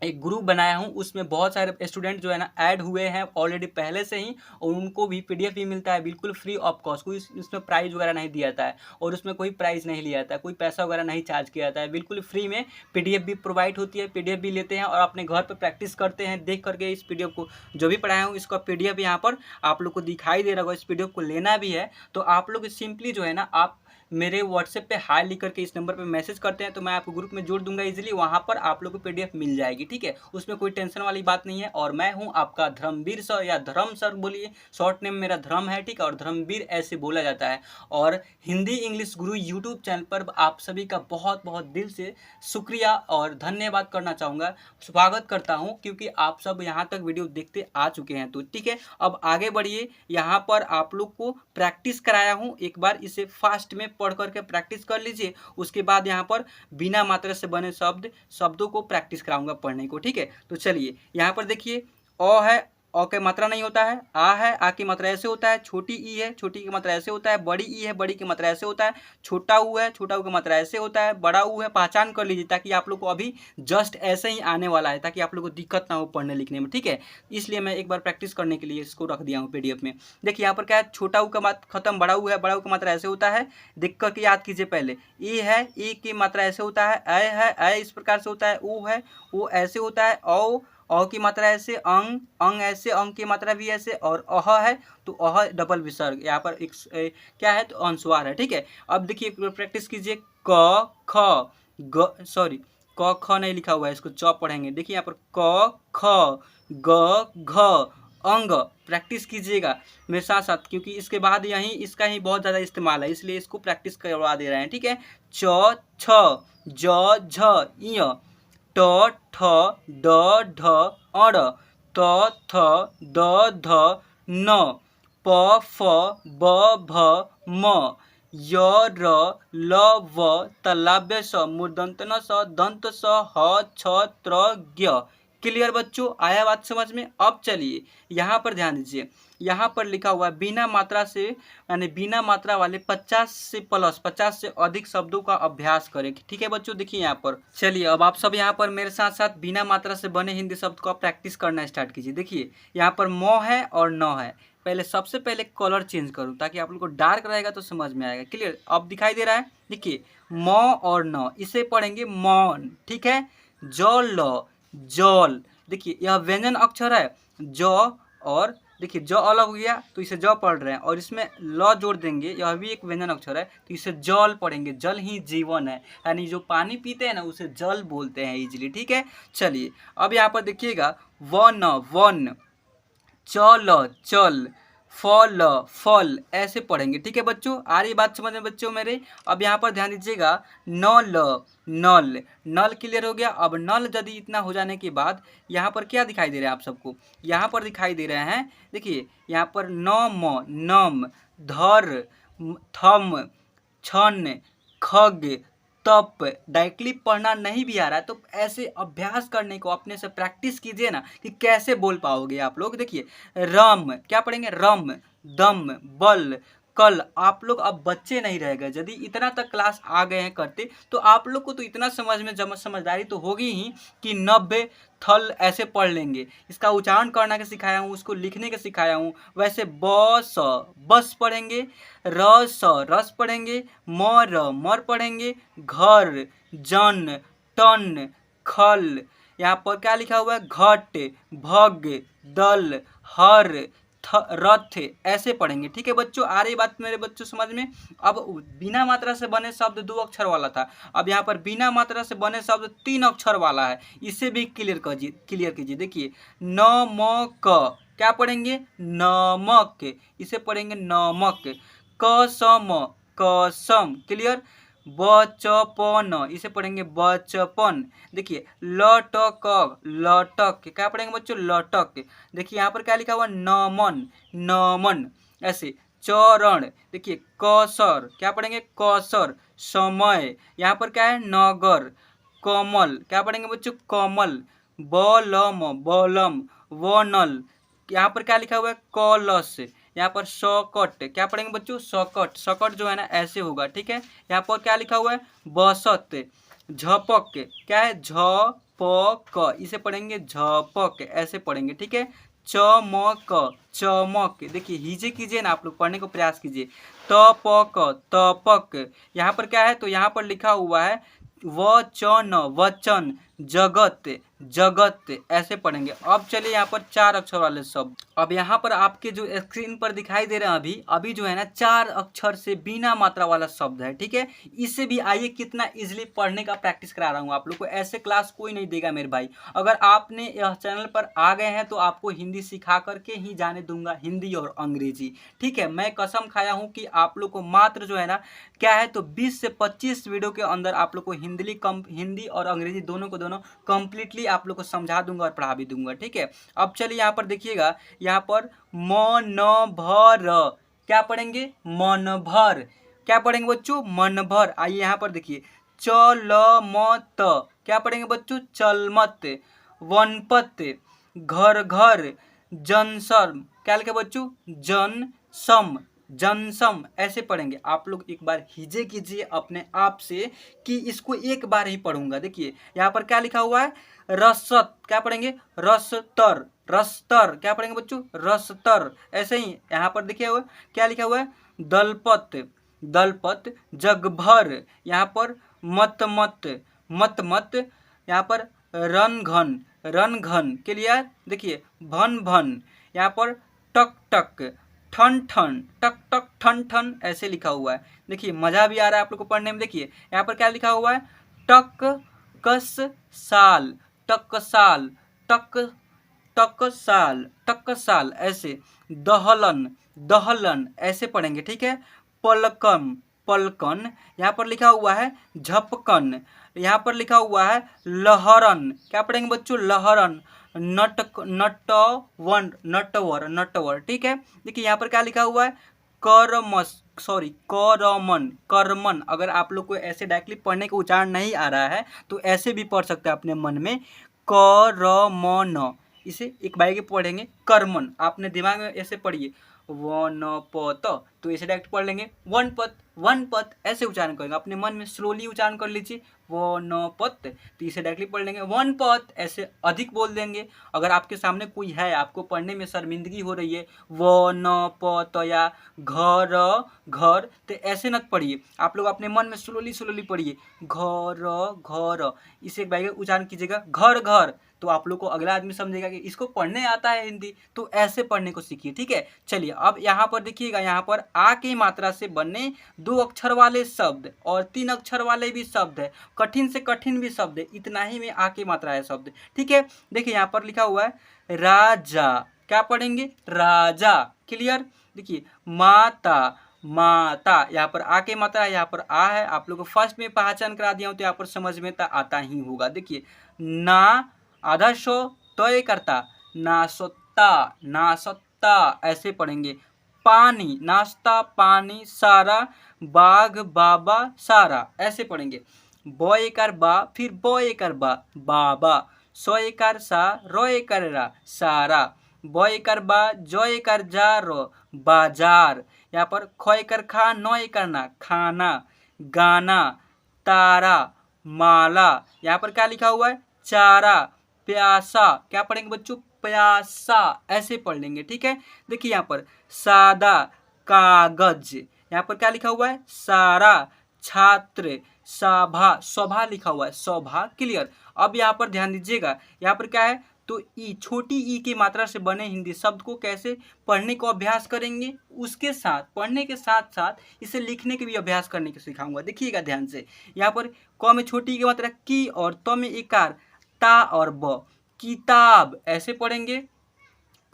एक ग्रुप बनाया हूँ। उसमें बहुत सारे स्टूडेंट जो है ना ऐड हुए हैं ऑलरेडी पहले से ही, और उनको भी पीडीएफ भी मिलता है बिल्कुल फ्री ऑफ कॉस्ट। कोई इसमें प्राइस वगैरह नहीं दिया जाता है, और उसमें कोई प्राइस नहीं लिया जाता है, कोई पैसा वगैरह नहीं चार्ज किया जाता है, बिल्कुल फ्री में पीडीएफ भी प्रोवाइड होती है। पीडीएफ भी लेते हैं और अपने घर पर प्रैक्टिस करते हैं देख करके। इस पीडीएफ को जो भी पढ़ाया हूँ इसका पीडीएफ यहाँ पर आप लोग को दिखाई दे रहा होगा। इस पीडीएफ को लेना भी है तो आप लोग सिंपली जो है ना आप मेरे व्हाट्सएप पे हाई लिख करके इस नंबर पे मैसेज करते हैं, तो मैं आपको ग्रुप में जोड़ दूंगा इजीली। वहाँ पर आप लोग को पीडीएफ मिल जाएगी। ठीक है, उसमें कोई टेंशन वाली बात नहीं है। और मैं हूँ आपका धर्मवीर सर, या धर्म सर बोलिए, शॉर्ट नेम मेरा धर्म है। ठीक है, और धर्मवीर ऐसे बोला जाता है। और हिंदी इंग्लिश गुरु यूट्यूब चैनल पर आप सभी का बहुत बहुत दिल से शुक्रिया और धन्यवाद करना चाहूँगा, स्वागत करता हूँ, क्योंकि आप सब यहाँ तक वीडियो देखते आ चुके हैं। तो ठीक है, अब आगे बढ़िए। यहाँ पर आप लोग को प्रैक्टिस कराया हूँ, एक बार इसे फास्ट में पढ़ करके प्रैक्टिस कर लीजिए। उसके बाद यहाँ पर बिना मात्रा से बने शब्दों को प्रैक्टिस कराऊंगा पढ़ने को। ठीक है, तो चलिए यहाँ पर देखिए, अ है, अ की मात्रा नहीं होता है। आ है, आ की मात्रा ऐसे होता है। छोटी ई है, छोटी की मात्रा ऐसे होता है। बड़ी ई है, बड़ी की मात्रा ऐसे होता है। छोटा ऊ है, छोटा ऊ की मात्रा ऐसे होता है। बड़ा ऊ है, पहचान कर लीजिए, ताकि आप लोग को अभी जस्ट ऐसे ही आने वाला है, ताकि आप लोग को दिक्कत ना हो पढ़ने लिखने में। ठीक है, इसलिए मैं एक बार प्रैक्टिस करने के लिए इसको रख दिया हूँ पीडीएफ में। देखिए यहाँ पर क्या है, छोटा ऊ का मात्रा खत्म, बड़ा ऊ है, बड़ा ऊ की मात्रा ऐसे होता है। देख करके याद कीजिए पहले। ई है, ई की मात्रा ऐसे होता है। ऐ है, ऐ इस प्रकार से होता है। ऊ है, वो ऐसे होता है। औ की मात्रा ऐसे। अंग, अंग ऐसे, अंग की मात्रा भी ऐसे। और अह है तो अह डबल विसर्ग, यहाँ पर एक क्या है तो अनुस्वार है। ठीक है, अब देखिए प्रैक्टिस कीजिए। क ख ग, सॉरी क ख नहीं लिखा हुआ है, इसको च पढ़ेंगे। देखिए यहाँ पर क ख ग घ अंग, प्रैक्टिस कीजिएगा मेरे साथ साथ, क्योंकि इसके बाद यही इसका ही बहुत ज़्यादा इस्तेमाल है, इसलिए इसको प्रैक्टिस करवा दे रहे हैं। ठीक है, च छ, ज झ इय, ट ठ ड ढ अड़, त थ द ध न, प फ ब भ म, य र ल व तलाव्य स मूर्धन्त न स दंत स ह छ त्र ज्ञ। क्लियर बच्चों, आया बात समझ में। अब चलिए यहाँ पर ध्यान दीजिए, यहाँ पर लिखा हुआ है बिना मात्रा से यानी बिना मात्रा वाले 50 से प्लस 50 से अधिक शब्दों का अभ्यास करें। ठीक है बच्चों, देखिए यहाँ पर। चलिए अब आप सब यहाँ पर मेरे साथ साथ बिना मात्रा से बने हिंदी शब्द को प्रैक्टिस करना स्टार्ट कीजिए। देखिए यहाँ पर म है और न है। पहले सबसे पहले कलर चेंज करूँ ताकि आप लोग को डार्क रहेगा तो समझ में आएगा। क्लियर, अब दिखाई दे रहा है। देखिए म और न, इसे पढ़ेंगे मौन। ठीक है, जल जल। देखिए यह व्यंजन अक्षर है ज, और देखिए ज अलग हो गया तो इसे ज पढ़ रहे हैं, और इसमें ल जोड़ देंगे, यह भी एक व्यंजन अक्षर है तो इसे जल पढ़ेंगे। जल ही जीवन है, यानी जो पानी पीते हैं ना उसे जल बोलते हैं इजीली। ठीक है, चलिए अब यहाँ पर देखिएगा वन वन, चल चल, फल फल, ऐसे पढ़ेंगे। ठीक है बच्चों, आ रही बात समझ में बच्चों मेरे। अब यहाँ पर ध्यान दीजिएगा नल नल, नल क्लियर हो गया। अब नल यदि इतना हो जाने के बाद यहाँ पर क्या दिखाई दे रहा है आप सबको, यहाँ पर दिखाई दे रहे हैं। देखिए यहाँ पर नम नम, धर थम, छन, खग, तप। डायरेक्टली पढ़ना नहीं भी आ रहा है तो ऐसे अभ्यास करने को अपने से प्रैक्टिस कीजिए ना कि कैसे बोल पाओगे आप लोग। देखिए रम, क्या पढ़ेंगे, रम, दम, बल, कल। आप लोग अब बच्चे नहीं रह गए, यदि इतना तक क्लास आ गए हैं करते तो आप लोग को तो इतना समझदारी तो होगी ही कि नब्बे थल ऐसे पढ़ लेंगे। इसका उच्चारण करना के सिखाया हूँ, उसको लिखने के सिखाया हूँ। वैसे बस बस पढ़ेंगे, रस रस पढ़ेंगे, मर मर पढ़ेंगे, घर, जन, टन, खल। यहाँ पर क्या लिखा हुआ है, घट, भग, दल, हर, रथ, ऐसे पढ़ेंगे। ठीक है बच्चों, आ रही बात मेरे बच्चों समझ में। अब बिना मात्रा से बने शब्द 2 अक्षर वाला था, अब यहाँ पर बिना मात्रा से बने शब्द 3 अक्षर वाला है। इसे भी क्लियर कीजिए। देखिए नमक, क्या पढ़ेंगे, नमक, इसे पढ़ेंगे नमक। कसम कसम, क्लियर। बचपन, इसे पढ़ेंगे बचपन। देखिए लटक लटक, क्या पढ़ेंगे बच्चों, लटक। देखिए यहाँ पर क्या लिखा हुआ, नमन नमन, ऐसे। चरण, देखिए कसर, क्या पढ़ेंगे, कसर। समय, यहाँ पर क्या है, नगर। कमल, क्या पढ़ेंगे बच्चों, कमल। बलम बलम, वनल, यहाँ पर क्या लिखा हुआ है, कलश। यहाँ पर सकट, क्या पढ़ेंगे बच्चों, सकट। सकट जो है ना ऐसे होगा। ठीक है, यहाँ पर क्या लिखा हुआ है, बसत। झपक, क्या है, झपक, इसे पढ़ेंगे झपक, ऐसे पढ़ेंगे। ठीक है, चमक चमक। देखिए हिजे कीजिए ना, आप लोग पढ़ने को प्रयास कीजिए। तपक तपक, यहाँ पर क्या है, तो यहाँ पर लिखा हुआ है वचन वचन, जगत जगत, ऐसे पढ़ेंगे। अब चलिए यहाँ पर 4 अक्षर वाले शब्द। अब यहाँ पर आपके जो स्क्रीन पर दिखाई दे रहे हैं अभी जो है ना 4 अक्षर से बिना मात्रा वाला शब्द है। ठीक है, इससे भी आइए कितना इजीली पढ़ने का प्रैक्टिस करा रहा हूँ आप लोग को। ऐसे क्लास कोई नहीं देगा मेरे भाई। अगर आपने यह चैनल पर आ गए हैं तो आपको हिंदी सिखा करके ही जाने दूंगा, हिंदी और अंग्रेजी। ठीक है, मैं कसम खाया हूँ कि आप लोग को मात्र जो है ना क्या है, तो 20 से 25 वीडियो के अंदर आप लोग को हिंदी और अंग्रेजी दोनों को दोनों कंप्लीटली आप लोग को समझा दूंगा और पढ़ा भी दूंगा। ठीक है, अब चलिए यहाँ पर देखिएगा, यहाँ पर मन भर, क्या पढ़ेंगे, मन भर, क्या पढ़ेंगे बच्चों, मन भर। आइए यहाँ पर देखिए चल मत, क्या पढ़ेंगे बच्चों, चल मत। वनपत, घर घर, जनसम, क्या लिखे बच्चों, जनसम जनसम, ऐसे पढ़ेंगे। आप लोग एक बार हिजे कीजिए अपने आप से कि इसको एक बार ही पढ़ूंगा। देखिए यहाँ पर क्या लिखा हुआ है, रसत, क्या पढ़ेंगे, रसतर रसतर, क्या पढ़ेंगे बच्चों, रसतर। ऐसे ही यहाँ पर देखिए हुआ क्या लिखा हुआ है, दलपत दलपत, जगभर, यहाँ पर मत मत मत मत, यहाँ पर रन घन, क्लियर। देखिए भन भन, यहाँ पर टक टक, ठन ठन, टक टक ठन ठन, ऐसे लिखा हुआ है। देखिए मजा भी आ रहा है आप लोग को पढ़ने में। देखिए यहाँ पर क्या लिखा हुआ है, टक कस साल, टक साल, टक टक साल, टक साल, ऐसे। दहलन दहलन, ऐसे पढ़ेंगे। ठीक है, पलकन पलकन, यहाँ पर लिखा हुआ है झपकन, यहाँ पर लिखा हुआ है लहरन, क्या पढ़ेंगे बच्चों, लहरन। नटवन नटवर नटवर, ठीक है। देखिए यहाँ पर क्या लिखा हुआ है, करमन, करमन। अगर आप लोग को ऐसे डायरेक्टली पढ़ने का उच्चारण नहीं आ रहा है तो ऐसे भी पढ़ सकते हैं अपने मन में, करमन। इसे एक बार के पढ़ेंगे कर्मन, आपने दिमाग में ऐसे पढ़िए, वनपत, तो इसे डायरेक्ट पढ़ लेंगे वनपत, वनपत ऐसे उच्चारण करेंगे, अपने मन में स्लोली उच्चारण कर लीजिए, वनपत, तो इसे डायरेक्टली पढ़ लेंगे वनपत, ऐसे अधिक बोल देंगे। अगर आपके सामने कोई है, आपको पढ़ने में शर्मिंदगी हो रही है, वनपत या घर घर, तो ऐसे न पढ़िए, आप लोग अपने मन में स्लोली स्लोली पढ़िए, घर घर, इसे एक बार उच्चारण कीजिएगा, घर घर, तो आप लोग को अगला आदमी समझेगा कि इसको पढ़ने आता है हिंदी, तो ऐसे पढ़ने को सीखिए। ठीक है, चलिए अब यहाँ पर देखिएगा, यहाँ पर आ की मात्रा से बने 2 अक्षर वाले शब्द और 3 अक्षर वाले भी शब्द है, कठिन से कठिन भी शब्द है, इतना ही में आ की मात्रा है शब्द। ठीक है, देखिए यहाँ पर लिखा हुआ है राजा, क्या पढ़ेंगे, राजा, क्लियर। देखिए माता, माता, यहाँ पर आ के मात्रा है, यहाँ पर आ है, आप लोग को फर्स्ट में पहचान करा दिया हूँ तो यहाँ पर समझ में तो आता ही होगा। देखिए ना आधा सो तय करता, नासत्ता, नासत्ता ऐसे पढ़ेंगे। पानी, नाश्ता, पानी, सारा, बाघ, बाबा, सारा ऐसे पढ़ेंगे। ब एकार बा, फिर ब एकार बा, बाबा, स एकार सा, र एकार रा, सारा, ब एकार बा, ज एकार जा, र, बाजार, यहाँ पर ख एकार खा, न एकार ना, खाना, गाना, तारा, माला, यहाँ पर क्या लिखा हुआ है, चारा, प्यासा, क्या पढ़ेंगे बच्चों, प्यासा ऐसे पढ़ लेंगे। ठीक है, देखिए यहाँ पर सादा, कागज, यहाँ पर क्या लिखा हुआ है, सारा, छात्र, सभा, सभा लिखा हुआ है, सभा, क्लियर। अब यहाँ पर ध्यान दीजिएगा, यहाँ पर क्या है, तो ई, छोटी ई की मात्रा से बने हिंदी शब्द को कैसे पढ़ने को अभ्यास करेंगे, उसके साथ पढ़ने के साथ साथ इसे लिखने के भी अभ्यास करने को सिखाऊंगा। देखिएगा ध्यान से, यहाँ पर क में छोटी की मात्रा की और त में इकार, ता और ब, किताब ऐसे पढ़ेंगे।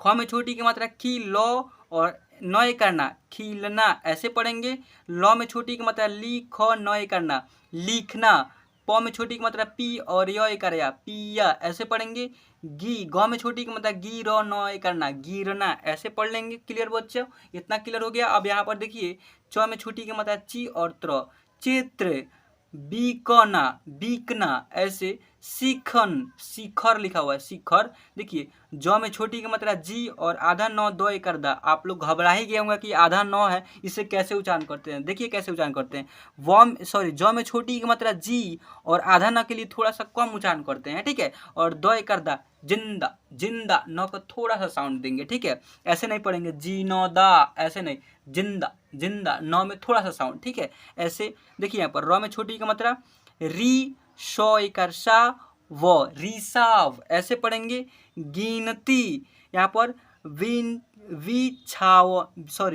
ख में छोटी की मात्रा की, लो और नय करना, खिलना ऐसे पढ़ेंगे। ल में छोटी की मात्रा ली, ख नय करना, लिखना। प में छोटी की मात्रा पी और य करया, पिया ऐसे पढ़ेंगे। गी, ग में छोटी की मात्रा गी, र नय करना, गिरना ऐसे पढ़ लेंगे। क्लियर बच्चों, इतना क्लियर हो गया। अब यहाँ पर देखिए च में छोटी की मात्रा ची और त्र, चित्र, बीकना, बीकना ऐसे। शिखन, शिखर लिखा हुआ है, शिखर। देखिए ज में छोटी की मात्रा जी और आधा नौ, दो एकर दा। आप लोग घबरा ही गए होंगे कि आधा नौ है, इसे कैसे उच्चारण करते हैं। देखिए कैसे उच्चारण करते हैं, ज में छोटी की मात्रा जी और आधा न के लिए थोड़ा सा कम उच्चारण करते हैं। ठीक है, और दो एकर दा, जिंदा, जिंदा, न को थोड़ा सा साउंड देंगे। ठीक है, ऐसे नहीं पढ़ेंगे जी नौ दा, ऐसे नहीं, जिंदा, जिंदा, नौ में थोड़ा सा साउंड। ठीक है, ऐसे। देखिए यहाँ पर र में छोटी की मात्रा री, शो इकर सा, व, रिसाव ऐसे पढ़ेंगे। गिनती, यहाँ पर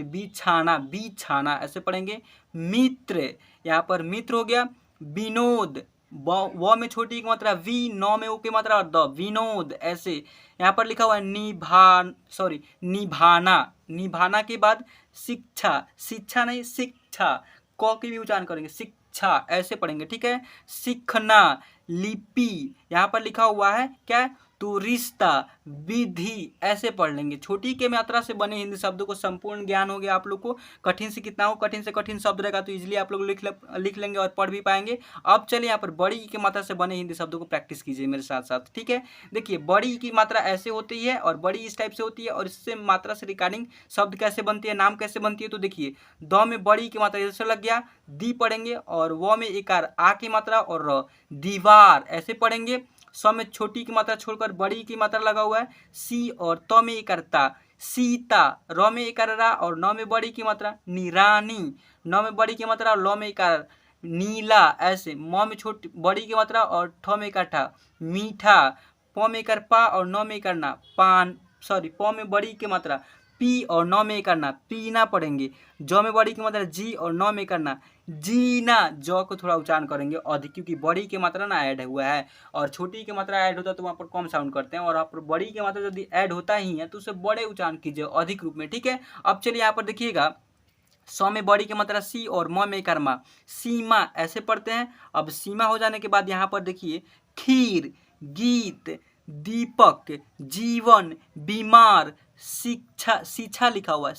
बिछाना, बिछाना ऐसे पढ़ेंगे। मित्र, यहाँ पर मित्र हो गया। विनोद, व में छोटी की मात्रा वी, नौ में ओ की मात्रा और द, विनोद ऐसे। यहाँ पर लिखा हुआ है निभाना, निभाना के बाद शिक्षा, शिक्षा नहीं शिक्षा, क की भी उच्चारण करेंगे, शिक्षा ऐसे पढ़ेंगे। ठीक है, सीखना, लिपि, यहाँ पर लिखा हुआ है क्या, तो रिश्ता, विधि ऐसे पढ़ लेंगे। छोटी के मात्रा से बने हिंदी शब्दों को संपूर्ण ज्ञान हो गया आप लोग को। कठिन से कितना हो, कठिन से कठिन शब्द रहेगा तो इजीली आप लोग लिख लेंगे और पढ़ भी पाएंगे। अब चलिए यहाँ पर बड़ी की मात्रा से बने हिंदी शब्दों को प्रैक्टिस कीजिए मेरे साथ साथ। ठीक है, देखिए बड़ी की मात्रा ऐसे होती है और बड़ी इस टाइप से होती है, और इससे मात्रा से रिगार्डिंग शब्द कैसे बनती है, नाम कैसे बनती है। तो देखिए द में बड़ी की मात्रा जैसे लग गया, दी पढ़ेंगे, और व में एकार, आ की मात्रा और र, दीवार ऐसे पढ़ेंगे। स में छोटी की मात्रा छोड़कर बड़ी की मात्रा लगा हुआ है, सी और त में इकरता, सीता, र में इकरा और न में बड़ी की मात्रा निरानी, न में बड़ी की मात्रा और ल में इकार, नीला ऐसे। म में छोटी बड़ी की मात्रा और ठ में इकट्ठा, मीठा। प में इकर पा और न में इकरना, पान, प में बड़ी की मात्रा पी और न में करना, पीना पढ़ेंगे। ज में बड़ी की मात्रा जी और न में करना, जीना। ज को थोड़ा उच्चारण करेंगे अधिक, क्योंकि बड़ी की मात्रा ना ऐड हुआ है और छोटी की मात्रा ऐड होता है तो वहाँ पर कम साउंड करते हैं, और आप बड़ी की मात्रा यदि ऐड होता ही है तो उसे बड़े उच्चारण कीजिए अधिक रूप में। ठीक है, अब चलिए यहाँ पर देखिएगा, स में बड़ी की मात्रा सी और म में कर्मा, सीमा ऐसे पढ़ते हैं। अब सीमा हो जाने के बाद यहाँ पर देखिए खीर, गीत, दीपक, जीवन, बीमार, शिक्षा, शिक्षा लिखा हुआ है,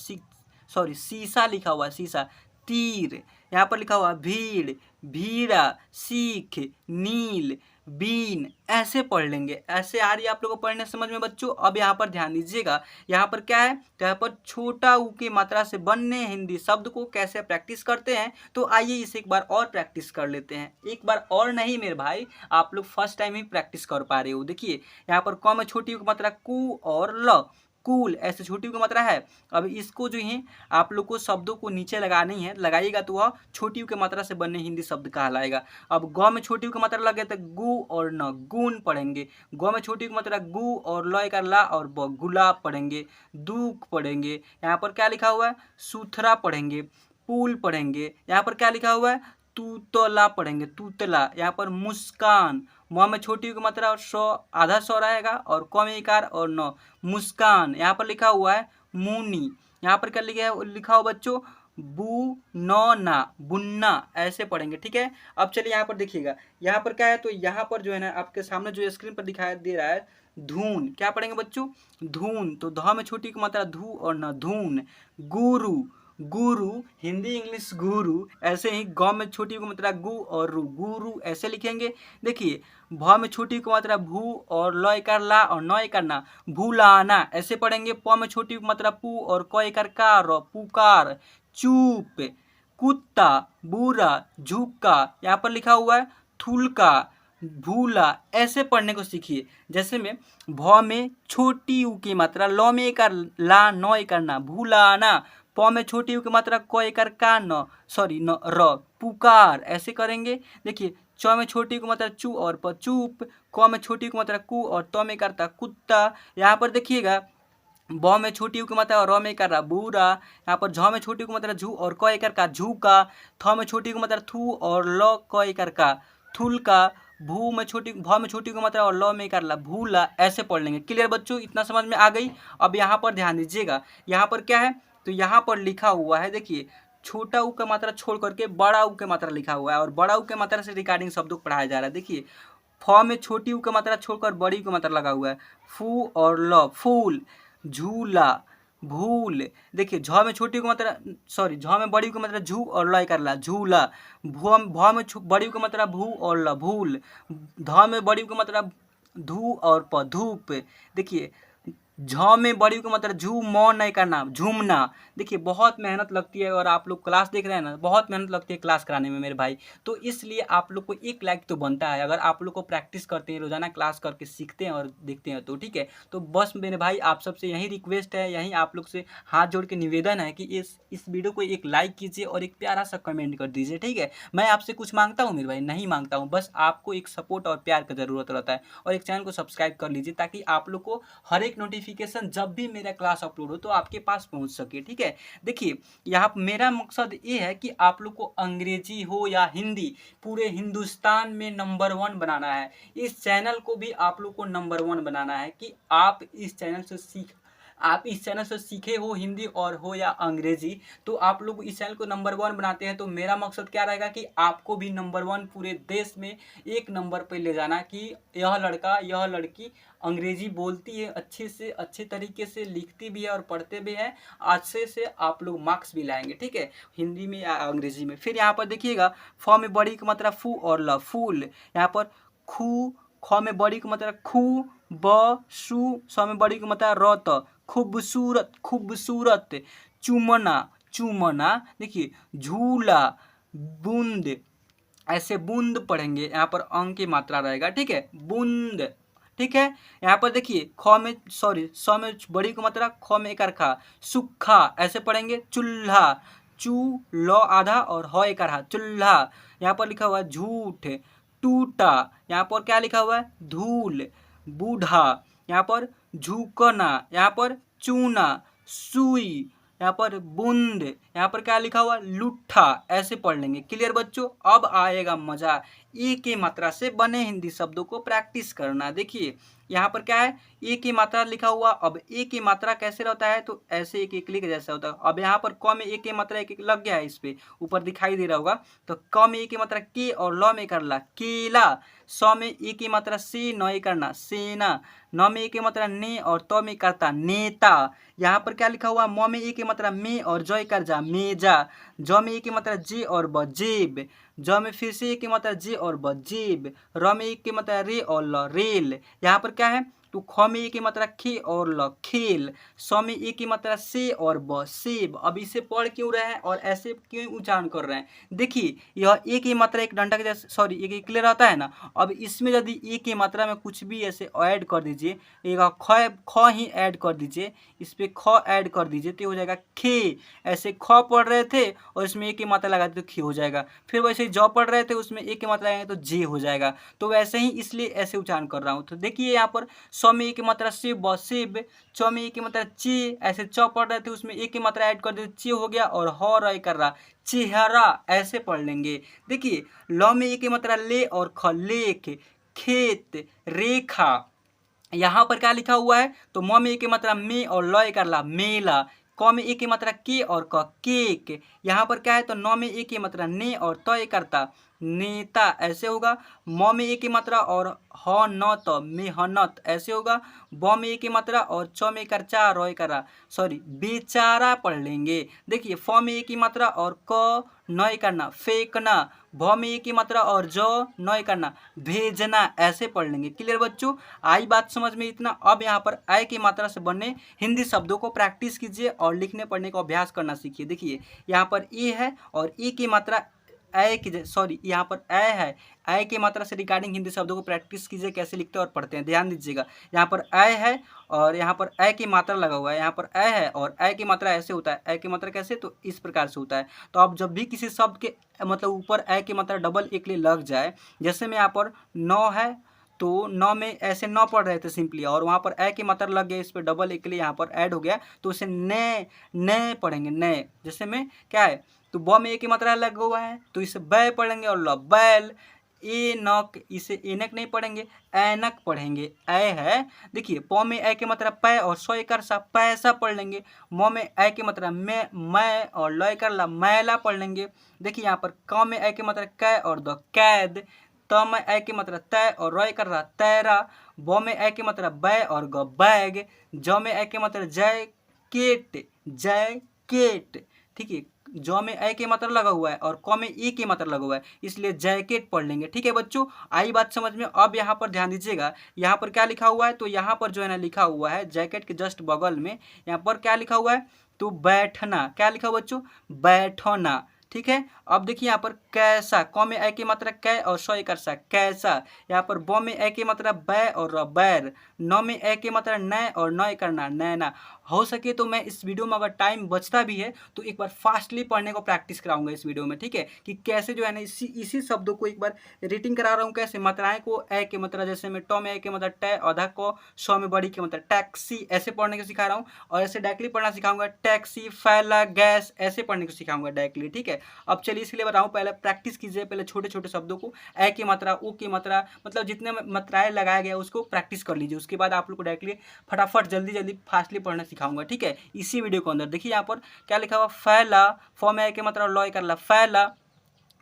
सॉरी शीशा लिखा हुआ है, शीशा। तीर, यहाँ पर लिखा हुआ है भीड़, भीड़ा, सीख, नील, बीन, ऐसे पढ़ लेंगे। ऐसे आ रही है आप लोगों को पढ़ने समझ में बच्चों। अब यहाँ पर ध्यान दीजिएगा, यहाँ पर क्या है, तो यहाँ पर छोटा ऊ की मात्रा से बनने हिंदी शब्द को कैसे प्रैक्टिस करते हैं, तो आइए इसे एक बार और प्रैक्टिस कर लेते हैं। एक बार और नहीं मेरे भाई, आप लोग फर्स्ट टाइम ही प्रैक्टिस कर पा रहे हो। देखिए यहाँ पर क में छोटी ऊ की मात्रा कु और ल, कूल, ऐसे छोटी ऊ की मात्रा है। अब इसको जो है आप लोग को शब्दों को नीचे लगानी है, लगाइएगा तो वह छोटी ऊ की मात्रा से बने हिंदी शब्द कहलाएगा। अब ग में छोटी ऊ की मात्रा लगे तो गु और न, गुण पढ़ेंगे। ग में छोटी ऊ की मात्रा गु और ल का ला और ब, गुलाब पढ़ेंगे। दूक पढ़ेंगे। यहाँ पर क्या लिखा हुआ है, सूथरा पढ़ेंगे। पुल पढ़ेंगे। यहाँ पर क्या लिखा हुआ है, तूतला पढ़ेंगे, तूतला। यहाँ पर मुस्कान, म में छोटी ऊ की मात्रा और सौ आधा सौ रहेगा और क में इकार और न, मुस्कान। यहाँ पर लिखा हुआ है मुनी। यहाँ पर क्या लिखा हुआ बच्चों, बू नौ ना, बुन्ना, ऐसे पढ़ेंगे। ठीक है, अब चलिए यहाँ पर देखिएगा, यहाँ पर क्या है, तो यहाँ पर जो है ना आपके सामने जो स्क्रीन पर दिखाई दे रहा है धून, क्या पढ़ेंगे बच्चों, धून। तो ध में छोटी की मात्रा धू और न, धून। गुरु, गुरु, हिंदी इंग्लिश गुरु। ऐसे ही ग में छोटी की मात्रा गु और रु, गुरु, ऐसे लिखेंगे। देखिए भ में छोटी की मात्रा भू और ल इकार ला और न इकार ना, भूलाना, ऐसे पढ़ेंगे। प में छोटी की मात्रा पू और क इकार का र, पुकार। चुप, कुत्ता, बुरा, झुक्का। यहाँ पर लिखा हुआ है थुलका, भूला, ऐसे पढ़ने को सीखिए। जैसे में भ में छोटी ऊ की मात्रा ल में इकार ला न इकार ना, भूलाना। प में छोटी ऊ की मात्रा क इकार का न, सॉरी न, र, पुकार, ऐसे करेंगे। देखिए च में छोटी की मात्रा चू और प, चुप। क में छोटी की मात्रा कु और त में करता कुत्ता। यहाँ पर देखिएगा ब में छोटी ऊ की मात्रा और र में कर रहा बुरा। यहाँ पर झ में छोटी ऊ की मात्रा झू और क इकार का झूका। थ में छोटी ऊ की मात्रा थू और ल क इकार का, थुलका। भू में छोटी भ में छोटी की मात्रा और ल में कर ला, भूला, ऐसे पढ़ लेंगे। क्लियर बच्चों, इतना समझ में आ गई। अब यहाँ पर ध्यान दीजिएगा, यहाँ पर क्या है, तो यहाँ पर लिखा हुआ है, देखिए छोटा ऊ का मात्रा छोड़ करके बड़ा ऊ का मात्रा लिखा हुआ है और बड़ा ऊ के मात्रा से रिगार्डिंग शब्दों को पढ़ाया जा रहा है। देखिए फ में छोटी ऊ का मात्रा छोड़कर बड़ी ऊ का मात्रा लगा हुआ है, फू और ल, फूल। झूला, भूल। देखिए झ में छोटी ऊ की मात्रा, सॉरी झ में बड़ी ऊ की मात्रा झू और ल कर ला, झूला। भ में बड़ी ऊ की मात्रा भू और ल, भूल। ध में बड़ी ऊ की मात्रा धू और प, धूप। देखिए झ में बड़ी ऊ की मात्रा झू म नहीं का नाम, झूमना। देखिए बहुत मेहनत लगती है और आप लोग क्लास देख रहे हैं ना, बहुत मेहनत लगती है क्लास कराने में मेरे भाई। तो इसलिए आप लोग को एक लाइक तो बनता है अगर आप लोग को प्रैक्टिस करते हैं, रोजाना क्लास करके सीखते हैं और देखते हैं तो। ठीक है, तो बस मेरे भाई आप सबसे यही रिक्वेस्ट है, यही आप लोग से हाथ जोड़ के निवेदन है कि इस वीडियो को एक लाइक कीजिए और एक प्यारा सा कमेंट कर दीजिए। ठीक है, मैं आपसे कुछ मांगता हूँ मेरे भाई, नहीं मांगता हूँ, बस आपको एक सपोर्ट और प्यार की ज़रूरत रहता है। और एक चैनल को सब्सक्राइब कर लीजिए ताकि आप लोग को हर एक नोटिफिकेशन जब भी मेरा क्लास अपलोड हो तो आपके पास पहुंच सके। ठीक है, देखिए यहाँ मेरा मकसद ये है कि आप लोग को अंग्रेजी हो या हिंदी पूरे हिंदुस्तान में नंबर 1 बनाना है। इस चैनल को भी आप लोग को नंबर 1 बनाना है कि आप इस चैनल से सीखे हो हिंदी और हो या अंग्रेजी, तो आप लोग इस चैनल को नंबर 1 बनाते हैं। तो मेरा मकसद क्या रहेगा कि आपको भी नंबर 1 पूरे देश में एक नंबर पर ले जाना कि यह लड़का यह लड़की अंग्रेजी बोलती है अच्छे से, अच्छे तरीके से लिखती भी है और पढ़ते भी है, अच्छे से आप लोग मार्क्स भी लाएंगे। ठीक है, हिंदी में या अंग्रेजी में। फिर यहाँ पर देखिएगा फ में बड़ी की मात्रा फू और ल, फूल। यहाँ पर खू, ख में बड़ी की मात्रा खू, ब, सु, स में बड़ी की मात्रा रत, खूबसूरत, खूबसूरत। चुमना, चुमना। देखिए झूला, बूंद, ऐसे बूंद पढ़ेंगे, यहाँ पर अंक की मात्रा रहेगा। ठीक है, बूंद। ठीक है, यहाँ पर देखिए ख में स में बड़ी की मात्रा, ख में एकार खा, सूखा, ऐसे पढ़ेंगे। चूल्हा, चू ल आधा और ह एकार हा, चूल्हा। यहाँ पर लिखा हुआ है झूठ, टूटा। यहाँ पर क्या लिखा हुआ है, धूल। बूढ़ा, यहाँ पर झुकना, यहाँ पर चूना, सुई, यहाँ पर बूंद। यहाँ पर क्या लिखा हुआ, लुट्ठा, ऐसे पढ़ लेंगे। क्लियर बच्चों, अब आएगा मजा। ए की मात्रा से बने हिंदी शब्दों को प्रैक्टिस करना। देखिए यहाँ पर क्या है, ए की मात्रा लिखा हुआ। अब ए की मात्रा कैसे रहता है, तो ऐसे एक एक लिख जैसा होता है। अब यहाँ पर क में ए की मात्रा एक एक लग गया है, इस पे ऊपर दिखाई दे रहा होगा। तो क में ए की मात्रा के और ल में कर ला केला। स में ए की मात्रा से न ए करना सेना। न में ए की मात्रा ने और त में करता नेता। यहाँ पर क्या लिखा हुआ, म में ए की मात्रा में और ज कर जा मेजा। ज में ए की मात्रा जे और ब जेब। ज में फिर से ए की मात्रा जे और ब जेब। र में ए की मात्रा रे और ल रेल। यहाँ पर क्या है, तो ख में ए की मात्रा खे और ल खेल। स में ए की मात्रा से और ब सेब। अब इसे पढ़ क्यों रहे हैं और ऐसे क्यों उच्चारण कर रहे हैं, देखिए यह ए की मात्रा एक डंडा के जैसे सॉरी एक क्लियर रहता है ना। अब इसमें यदि ए की मात्रा में कुछ भी ऐसे ऐड कर दीजिए, एक ख ही ऐड कर दीजिए, इस पे ख ऐड कर दीजिए तो हो जाएगा खे। ऐसे ख पढ़ रहे थे और इसमें ए की मात्रा लगा दी तो खे हो जाएगा। फिर वैसे ही ज पढ़ रहे थे, उसमें ए की मात्रा लगाएंगे तो जे हो जाएगा। तो वैसे ही इसलिए ऐसे उच्चारण कर रहा हूँ। तो देखिए यहाँ पर स में ए की मात्रा से ब सेब। च में ए की मात्रा चे, ऐसे च पढ़ रहे थे उसमें ए की मात्रा ऐड कर दी चे हो गया। और ह र कर रहा चेहरा, ऐसे पढ़ लेंगे। देखिए ल में ए की मात्रा ले और ख लेख खेत रेखा। यहाँ पर क्या लिखा हुआ है, तो म में ए की मात्रा में और ल कर ला मेला। क में ए की मात्रा के और क केक। यहाँ पर क्या है, तो न में ए की मात्रा ने और त करता नेता, ऐसे होगा। म में ए की मात्रा और ह न त मेहनत, ऐसे होगा। ब में ए की मात्रा और च में कर चा र करा सॉरी बेचारा पढ़ लेंगे। देखिए फ में ए की मात्रा और क न करना फेंकना। भ में ए की मात्रा और ज न करना भेजना, ऐसे पढ़ लेंगे। क्लियर बच्चों, आई बात समझ में इतना। अब यहाँ पर आय की मात्रा से बने हिंदी शब्दों को प्रैक्टिस कीजिए और लिखने पढ़ने का अभ्यास करना सीखिए। देखिए यहाँ पर ए है और ए की मात्रा ऐ की सॉरी यहाँ पर ऐ है। ऐ की मात्रा से रिगार्डिंग हिंदी शब्दों को प्रैक्टिस कीजिए कैसे लिखते हैं और पढ़ते हैं, ध्यान दीजिएगा। यहाँ पर ऐ है और यहाँ पर ऐ की मात्रा लगा हुआ है। यहाँ पर ऐ है और ऐ की मात्रा ऐसे होता है। ऐ की मात्रा कैसे, तो इस प्रकार से होता है। तो अब जब भी किसी शब्द के मतलब ऊपर ऐ की मात्रा डबल एक लिए लग जाए, जैसे में यहाँ पर नौ है तो नौ में ऐसे नौ पढ़ रहे थे सिंपली और वहाँ पर ऐ की मात्रा लग गया, इस पर डबल एक के लिए यहाँ पर ऐड हो गया, तो उसे ने ने पढ़ेंगे ने। जैसे में क्या है, तो ब में ए की मात्रा लगा हुआ है तो इसे बै पढ़ेंगे और ल बैल। ए नक, इसे एनक नहीं पढ़ेंगे ऐनक पढ़ेंगे। ऐ है, देखिए प में ऐ की मात्रा पै और सौ एकर सा पैसा पढ़ लेंगे। म में ऐ की मात्रा मैं और ल एकर ला मैला पढ़ लेंगे। देखिए यहाँ पर क में ऐ की मात्रा कै और द कैद। त में ऐ की मात्रा तय और र कर रहा तैरा। ब में ऐ की मात्रा बै और ग बैग। ज में ऐ की मात्रा जैकेट जैकेट। ठीक है, ज में ऐ की मात्रा लगा हुआ है और क में ई की मात्रा लगा हुआ है, इसलिए जैकेट पढ़ लेंगे। ठीक है बच्चों, आई बात समझ में। अब यहाँ पर ध्यान दीजिएगा, यहाँ पर क्या लिखा हुआ है, तो यहाँ पर जो है ना लिखा हुआ है जैकेट के जस्ट बगल में यहाँ पर क्या लिखा हुआ है, तो बैठना। क्या लिखा हुआ बच्चों, बैठना। ठीक है, अब देखिए यहाँ पर कैसा, क में ऐ की मात्रा कै और सौ एकर सा कैसा। यहाँ पर ब में ऐ की मात्रा बै और र बैर। न में ऐ की मात्रा नै और न करना नैना। हो सके तो मैं इस वीडियो में अगर टाइम बचता भी है तो एक बार फास्टली पढ़ने को प्रैक्टिस कराऊंगा इस वीडियो में। ठीक है, कि कैसे जो है ना इसी शब्दों को एक बार रीडिंग करा रहा हूँ, कैसे मात्राएं को ऐ की मात्रा जैसे में ट में ऐ की मात्रा टै आधा को सौ में बड़ी की मात्रा टैक्सी, ऐसे पढ़ने को सिखा रहा हूँ। और ऐसे डायरेक्टली पढ़ना सिखाऊंगा, टैक्सी फैला गैस, ऐसे पढ़ने को सिखाऊंगा डायरेक्टली। ठीक है, अब चलिए इसके लिए बताऊँ, पहले प्रैक्टिस कीजिए, पहले छोटे छोटे शब्दों को ऐ की मात्रा उ की मात्रा मतलब जितने मात्राएं लगाया गया उसको प्रैक्टिस कर लीजिए। उसके बाद आप लोग को डायरेक्टली फटाफट जल्दी फास्टली पढ़ना सिखाऊंगा। ठीक है, इसी वीडियो के अंदर देखिए यहाँ पर क्या लिखा हुआ, फैला। फ में ऐ की मात्रा लॉय कर ला फैला।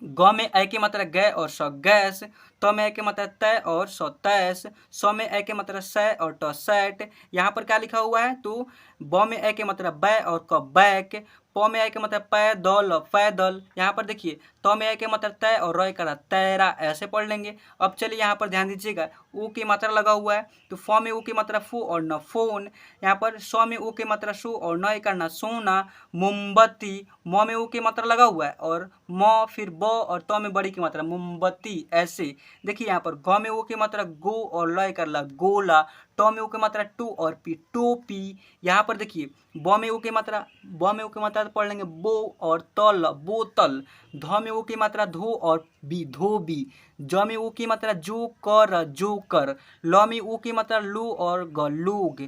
ग में ऐ की मात्रा गै और स गैस। त में ऐ की मात्रा तय और स तैस। स में ऐ की मात्रा सै और ट सैट। यहाँ पर क्या लिखा हुआ है, तो ब में ऐ की मात्रा बै और क बैक। प में ऐ की मात्रा पैदल पैदल। यहाँ पर देखिए त में ऐ की मात्रा तय और र करा तैरा, ऐसे पढ़ लेंगे। अब चलिए यहाँ पर ध्यान दीजिएगा, ऊ की मात्रा लगा हुआ है तो फ में ऊ की मात्रा फू और न फोन। यहाँ पर स में ऊ की मात्रा सु और न करना सोना मोमबत्ती। म में ऊ की मात्रा लगा हुआ है और म फिर ब और त में बड़ी की मात्रा मोमबत्ती, ऐसे। देखिए यहाँ पर ग में ऊ की मात्रा गो और ल कर ला गोला। ट में ऊ की मात्रा टू और पी टोपी। यहाँ पर देखिए ब में ऊ की मात्रा पढ़ लेंगे बो और तल बोतल। ध में ऊ की मात्रा धो और बी धोबी। ज में ऊ की मात्रा जोकर। ल में ऊ की मात्रा लू और ग लूग।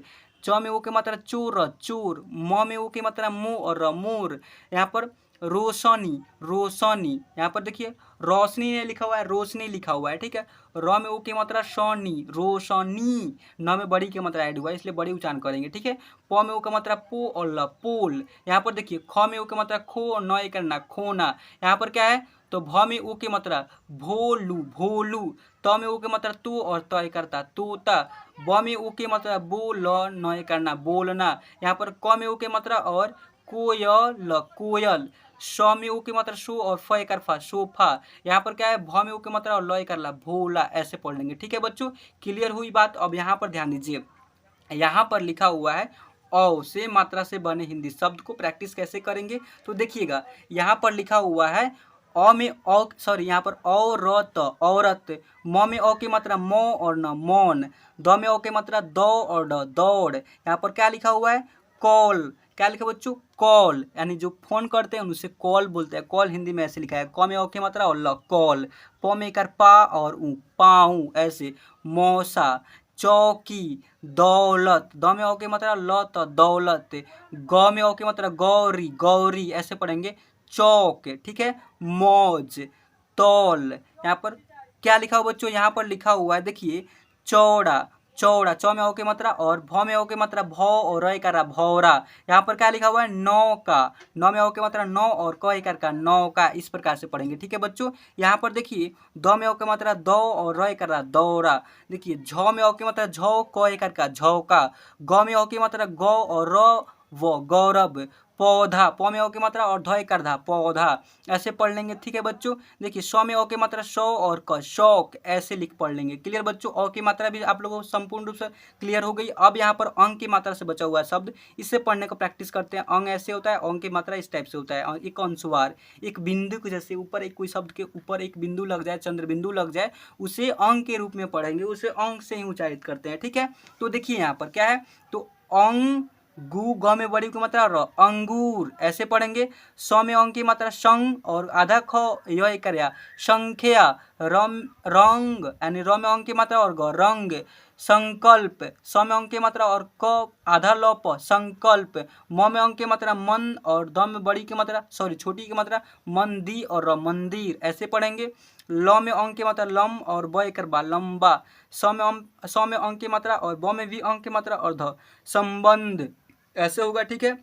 च में ऊ की मात्रा चोर चोर। म में ऊ की मात्रा मुँह और मोर। यहाँ पर रोशनी, रोशनी। यहाँ पर देखिए रोशनी नहीं लिखा हुआ है, रोशनी लिखा हुआ है, ठीक है। र में ओ की मात्रा शनी, रोशनी। न में बड़ी की मात्रा ऐड हुआ है, इसलिए बड़ी उच्चारण करेंगे, ठीक है। प में ओ का मात्रा पो और ल, पोल। यहाँ पर देखिए ख में ओ की मात्रा खो और न एक करना, खोना। यहाँ पर क्या है, तो भ में ऊ की मात्रा भोलू, भोलू। त में ऊ की मात्रा तू और त करता, तोता। ब में ऊ की मात्रा बोल, न करना, बोलना। यहाँ पर क में ऊ की मात्रा और कोयल, कोयल। स में ऊ की मात्रा सो और फ कर फा, सोफा। यहाँ पर क्या है, भ में ऊ की मात्रा और ल कर ला, भोला। ऐसे पढ़ लेंगे, ठीक है बच्चों। क्लियर हुई बात। अब यहाँ पर ध्यान दीजिए, यहाँ पर लिखा हुआ है औ से मात्रा से बने हिंदी शब्द को प्रैक्टिस कैसे करेंगे, तो देखिएगा यहाँ पर लिखा हुआ है अ में औ, सॉरी यहाँ पर औरत, औरत। म में अ की मात्रा म और न, मौन। द में अ की मात्रा द और ड, दौड़। यहाँ पर क्या लिखा हुआ है, कॉल। क्या लिखा बच्चों, कॉल। यानी जो फोन करते हैं उसे कॉल बोलते हैं, कॉल हिंदी में ऐसे लिखा है। क में अ की मात्रा और ल, कॉल। प में कर पा और ऊ, पाऊ। ऐसे मौसा, चौकी, दौलत। द में अ की मात्रा लत, दौलत। ग में अ की मात्रा गौरी, गौरी। ऐसे पढ़ेंगे, चौक, ठीक है। मौज, तौल। यहाँ पर क्या लिखा हुआ बच्चों, यहाँ पर लिखा हुआ है देखिए चौड़ा, चौड़ा। च में अ की मात्रा और भ में अ की मात्रा भ और र का भौरा। यहाँ पर क्या लिखा हुआ है, नौका। न में अ की मात्रा नौ और क कर का, नौका। इस प्रकार से पढ़ेंगे, ठीक है बच्चों। यहाँ पर देखिए द में अ की मात्रा द और र कर दौरा। देखिए झ में अ की मात्रा झ, क कर का, झौका। ग में अ की मात्रा ग और र व, गौरव। पौधा, प में अ की मात्रा और ध कर धा, पौधा। ऐसे पढ़ लेंगे, ठीक है बच्चों। देखिए स में अ की मात्रा सौ और क, शौक। ऐसे लिख पढ़ लेंगे। क्लियर बच्चों, अ की मात्रा भी आप लोगों को संपूर्ण रूप से क्लियर हो गई। अब यहाँ पर अंग की मात्रा से बचा हुआ है शब्द, इससे पढ़ने को प्रैक्टिस करते हैं। अंग ऐसे होता है, अंग की मात्रा इस टाइप से होता है। एक अनुस्वार, एक बिंदु के जैसे ऊपर एक कोई शब्द के ऊपर एक बिंदु लग जाए, चंद्र बिंदु लग जाए, उसे अंग के रूप में पढ़ेंगे, उसे अंग से ही उच्चारित करते हैं, ठीक है। तो देखिए यहाँ पर क्या है, तो अंग गु, ग में बड़ी की मात्रा र, अंगूर। ऐसे पढ़ेंगे। स में अंग की मात्रा संग और आधा ख य करया, संख्या। रम, रंग, यानी र में अंग की मात्रा और ग, रंग। संकल्प, स में अंग की मात्रा और क आधा ल प, संकल्प। म में अंग की मात्रा मन और द में बड़ी की मात्रा, सॉरी छोटी की मात्रा मंदी और र, मंदिर। ऐसे पढ़ेंगे। ल में अंग की मात्रा लम और ब कर बा, लंबा। स में अंग की मात्रा और ब में भी अंग की मात्रा और ध, संबंध। ऐसे होगा, ठीक है।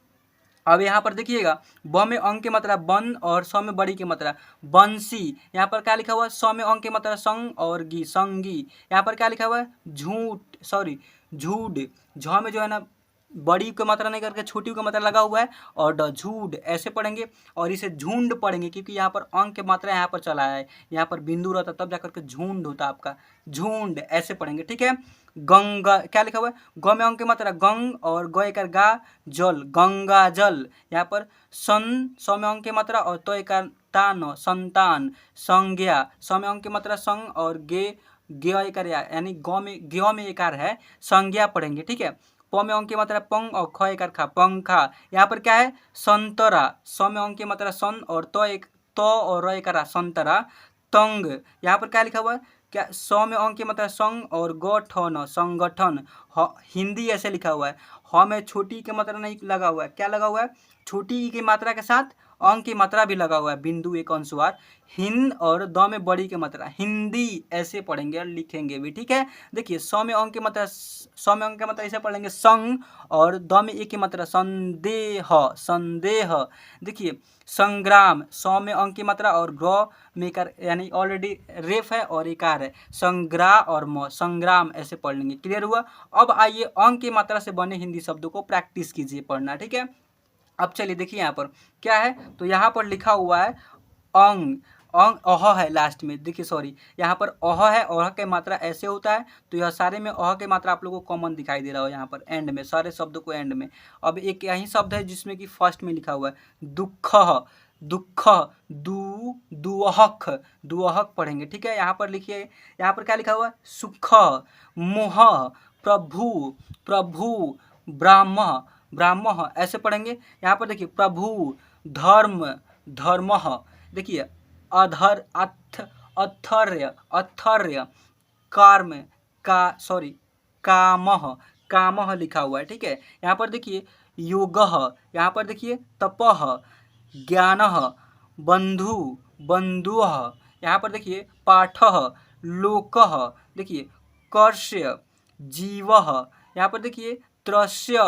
अब यहाँ पर देखिएगा ब में अंग की मात्रा बन और स में बड़ी की मात्रा बंसी। यहाँ पर क्या लिखा हुआ है, स में अंग की मात्रा संग और गी, संगी। यहाँ पर क्या लिखा हुआ है, झूठ, सॉरी झूठ। झ में जो है ना बड़ी की मात्रा नहीं करके छोटी की मात्रा लगा हुआ है और ड, झूठ। ऐसे पढ़ेंगे। और इसे झुंड पढ़ेंगे, क्योंकि यहाँ पर अंग की मात्रा यहाँ पर चला है, यहाँ पर बिंदु रहता तब जाकर के झुंड होता आपका, झुंड। ऐसे पढ़ेंगे, ठीक है। गंगा, क्या लिखा हुआ है, ग में अंग की मात्रा गंग और ग कर गा, जल, गंगा जल। यहाँ पर सन, स में अंग की मात्रा और तो एक तान, संतान। संज्ञा, स में अंग की मात्रा संग और गे, गे कर यानी ग में एकार है, संज्ञा पढ़ेंगे, ठीक है। प में अंग की मात्रा पंग और ख एकार खा, पंखा। यहाँ पर क्या है, संतरा। स में अंग की मात्रा सन और तो और र एकार संतरा, तंग। यहाँ पर क्या लिखा हुआ है, क्या स में अंग की मात्रा संग और ग ठ न, संगठन। हिंदी ऐसे लिखा हुआ है। ह में छोटी की मात्रा नहीं लगा हुआ है, क्या लगा हुआ है, छोटी ई की मात्रा के साथ अंग की मात्रा भी लगा हुआ है, बिंदु एक अनुस्वार। हिंद और द में बड़ी की मात्रा, हिंदी। ऐसे पढ़ेंगे और लिखेंगे भी, ठीक है। देखिए स में अंग की मात्रा, स में अंग की मात्रा ऐसे पढ़ेंगे संग और द में एक की मात्रा संदेह, संदेह। देखिए संग्राम, स में अंग की मात्रा और ग में कर यानी ऑलरेडी रेफ है और एकार है, संग्रा और म, संग्राम। ऐसे पढ़ लेंगे। क्लियर हुआ। अब आइए अंग की मात्रा से बने हिंदी शब्दों को प्रैक्टिस कीजिए पढ़ना, ठीक है। अब चलिए देखिए यहाँ पर क्या है, तो यहाँ पर लिखा हुआ है अंग, अंग अह है लास्ट में, देखिए सॉरी यहाँ पर अह है, अह की मात्रा ऐसे होता है, तो यह सारे में अह की मात्रा आप लोगों को कॉमन दिखाई दे रहा हो यहाँ पर एंड में, सारे शब्दों को एंड में। अब एक यही शब्द है जिसमें कि फर्स्ट में लिखा हुआ है दुख, दुख, दुअहक, दुअहक पढ़ेंगे, ठीक है। यहाँ पर लिखिए, यहाँ पर क्या लिखा हुआ है, सुख, मोह, प्रभु, प्रभु, ब्राह्म, ब्राह्म। ऐसे पढ़ेंगे। यहाँ पर देखिए प्रभु, धर्म, धर्म। देखिए अधर, अथर्य, अथर्य, कर्म, का सॉरी कामह, कामह लिखा हुआ है, ठीक है। यहाँ पर देखिए योगः, यहाँ पर देखिए तपः, ज्ञानः, बंधु, बंधुः, यहाँ पर देखिए पाठः, लोकः, देखिए कर्ष्य, जीवः, यहाँ पर देखिए त्रस्य,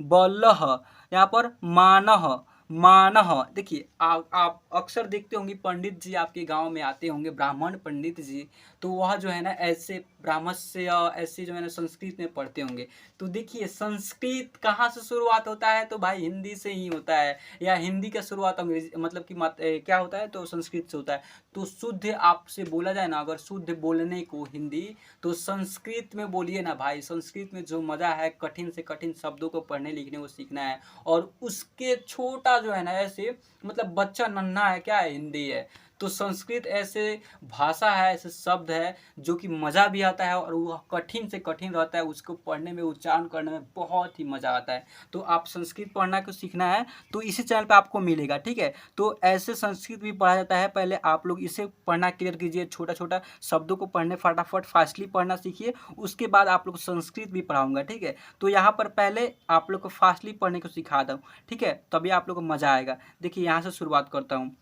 बलः, यहाँ पर मानः, मानः। देखिए आप अक्सर देखते होंगे पंडित जी आपके गांव में आते होंगे, ब्राह्मण पंडित जी, तो वह जो है ना ऐसे ब्राह्मस्य ऐसे जो है ना संस्कृत में पढ़ते होंगे। तो देखिए संस्कृत कहाँ से शुरुआत होता है, तो भाई हिंदी से ही होता है, या हिंदी का शुरुआत अंग्रेजी मतलब कि क्या होता है, तो संस्कृत से होता है। तो शुद्ध आपसे बोला जाए ना, अगर शुद्ध बोलने को हिंदी, तो संस्कृत में बोलिए ना भाई। संस्कृत में जो मज़ा है, कठिन से कठिन शब्दों को पढ़ने लिखने को सीखना है, और उसके छोटा जो है ना ऐसे मतलब बच्चा नन्हा है क्या है, हिंदी है। तो संस्कृत ऐसे भाषा है, ऐसे शब्द है जो कि मज़ा भी आता है, और वह कठिन से कठिन रहता है, उसको पढ़ने में उच्चारण करने में बहुत ही मज़ा आता है। तो आप संस्कृत पढ़ना को सीखना है तो इसी चैनल पे आपको मिलेगा, ठीक है। तो ऐसे संस्कृत भी पढ़ा जाता है, पहले आप लोग इसे पढ़ना क्लियर कीजिए, छोटा छोटा शब्दों को पढ़ने फटाफट फास्टली पढ़ना सीखिए, उसके बाद आप लोग संस्कृत भी पढ़ाऊँगा, ठीक है। तो यहाँ पर पहले आप लोग को फास्टली पढ़ने को सिखा दूँ, ठीक है, तभी आप लोग को मज़ा आएगा। देखिए यहाँ से शुरुआत करता हूँ।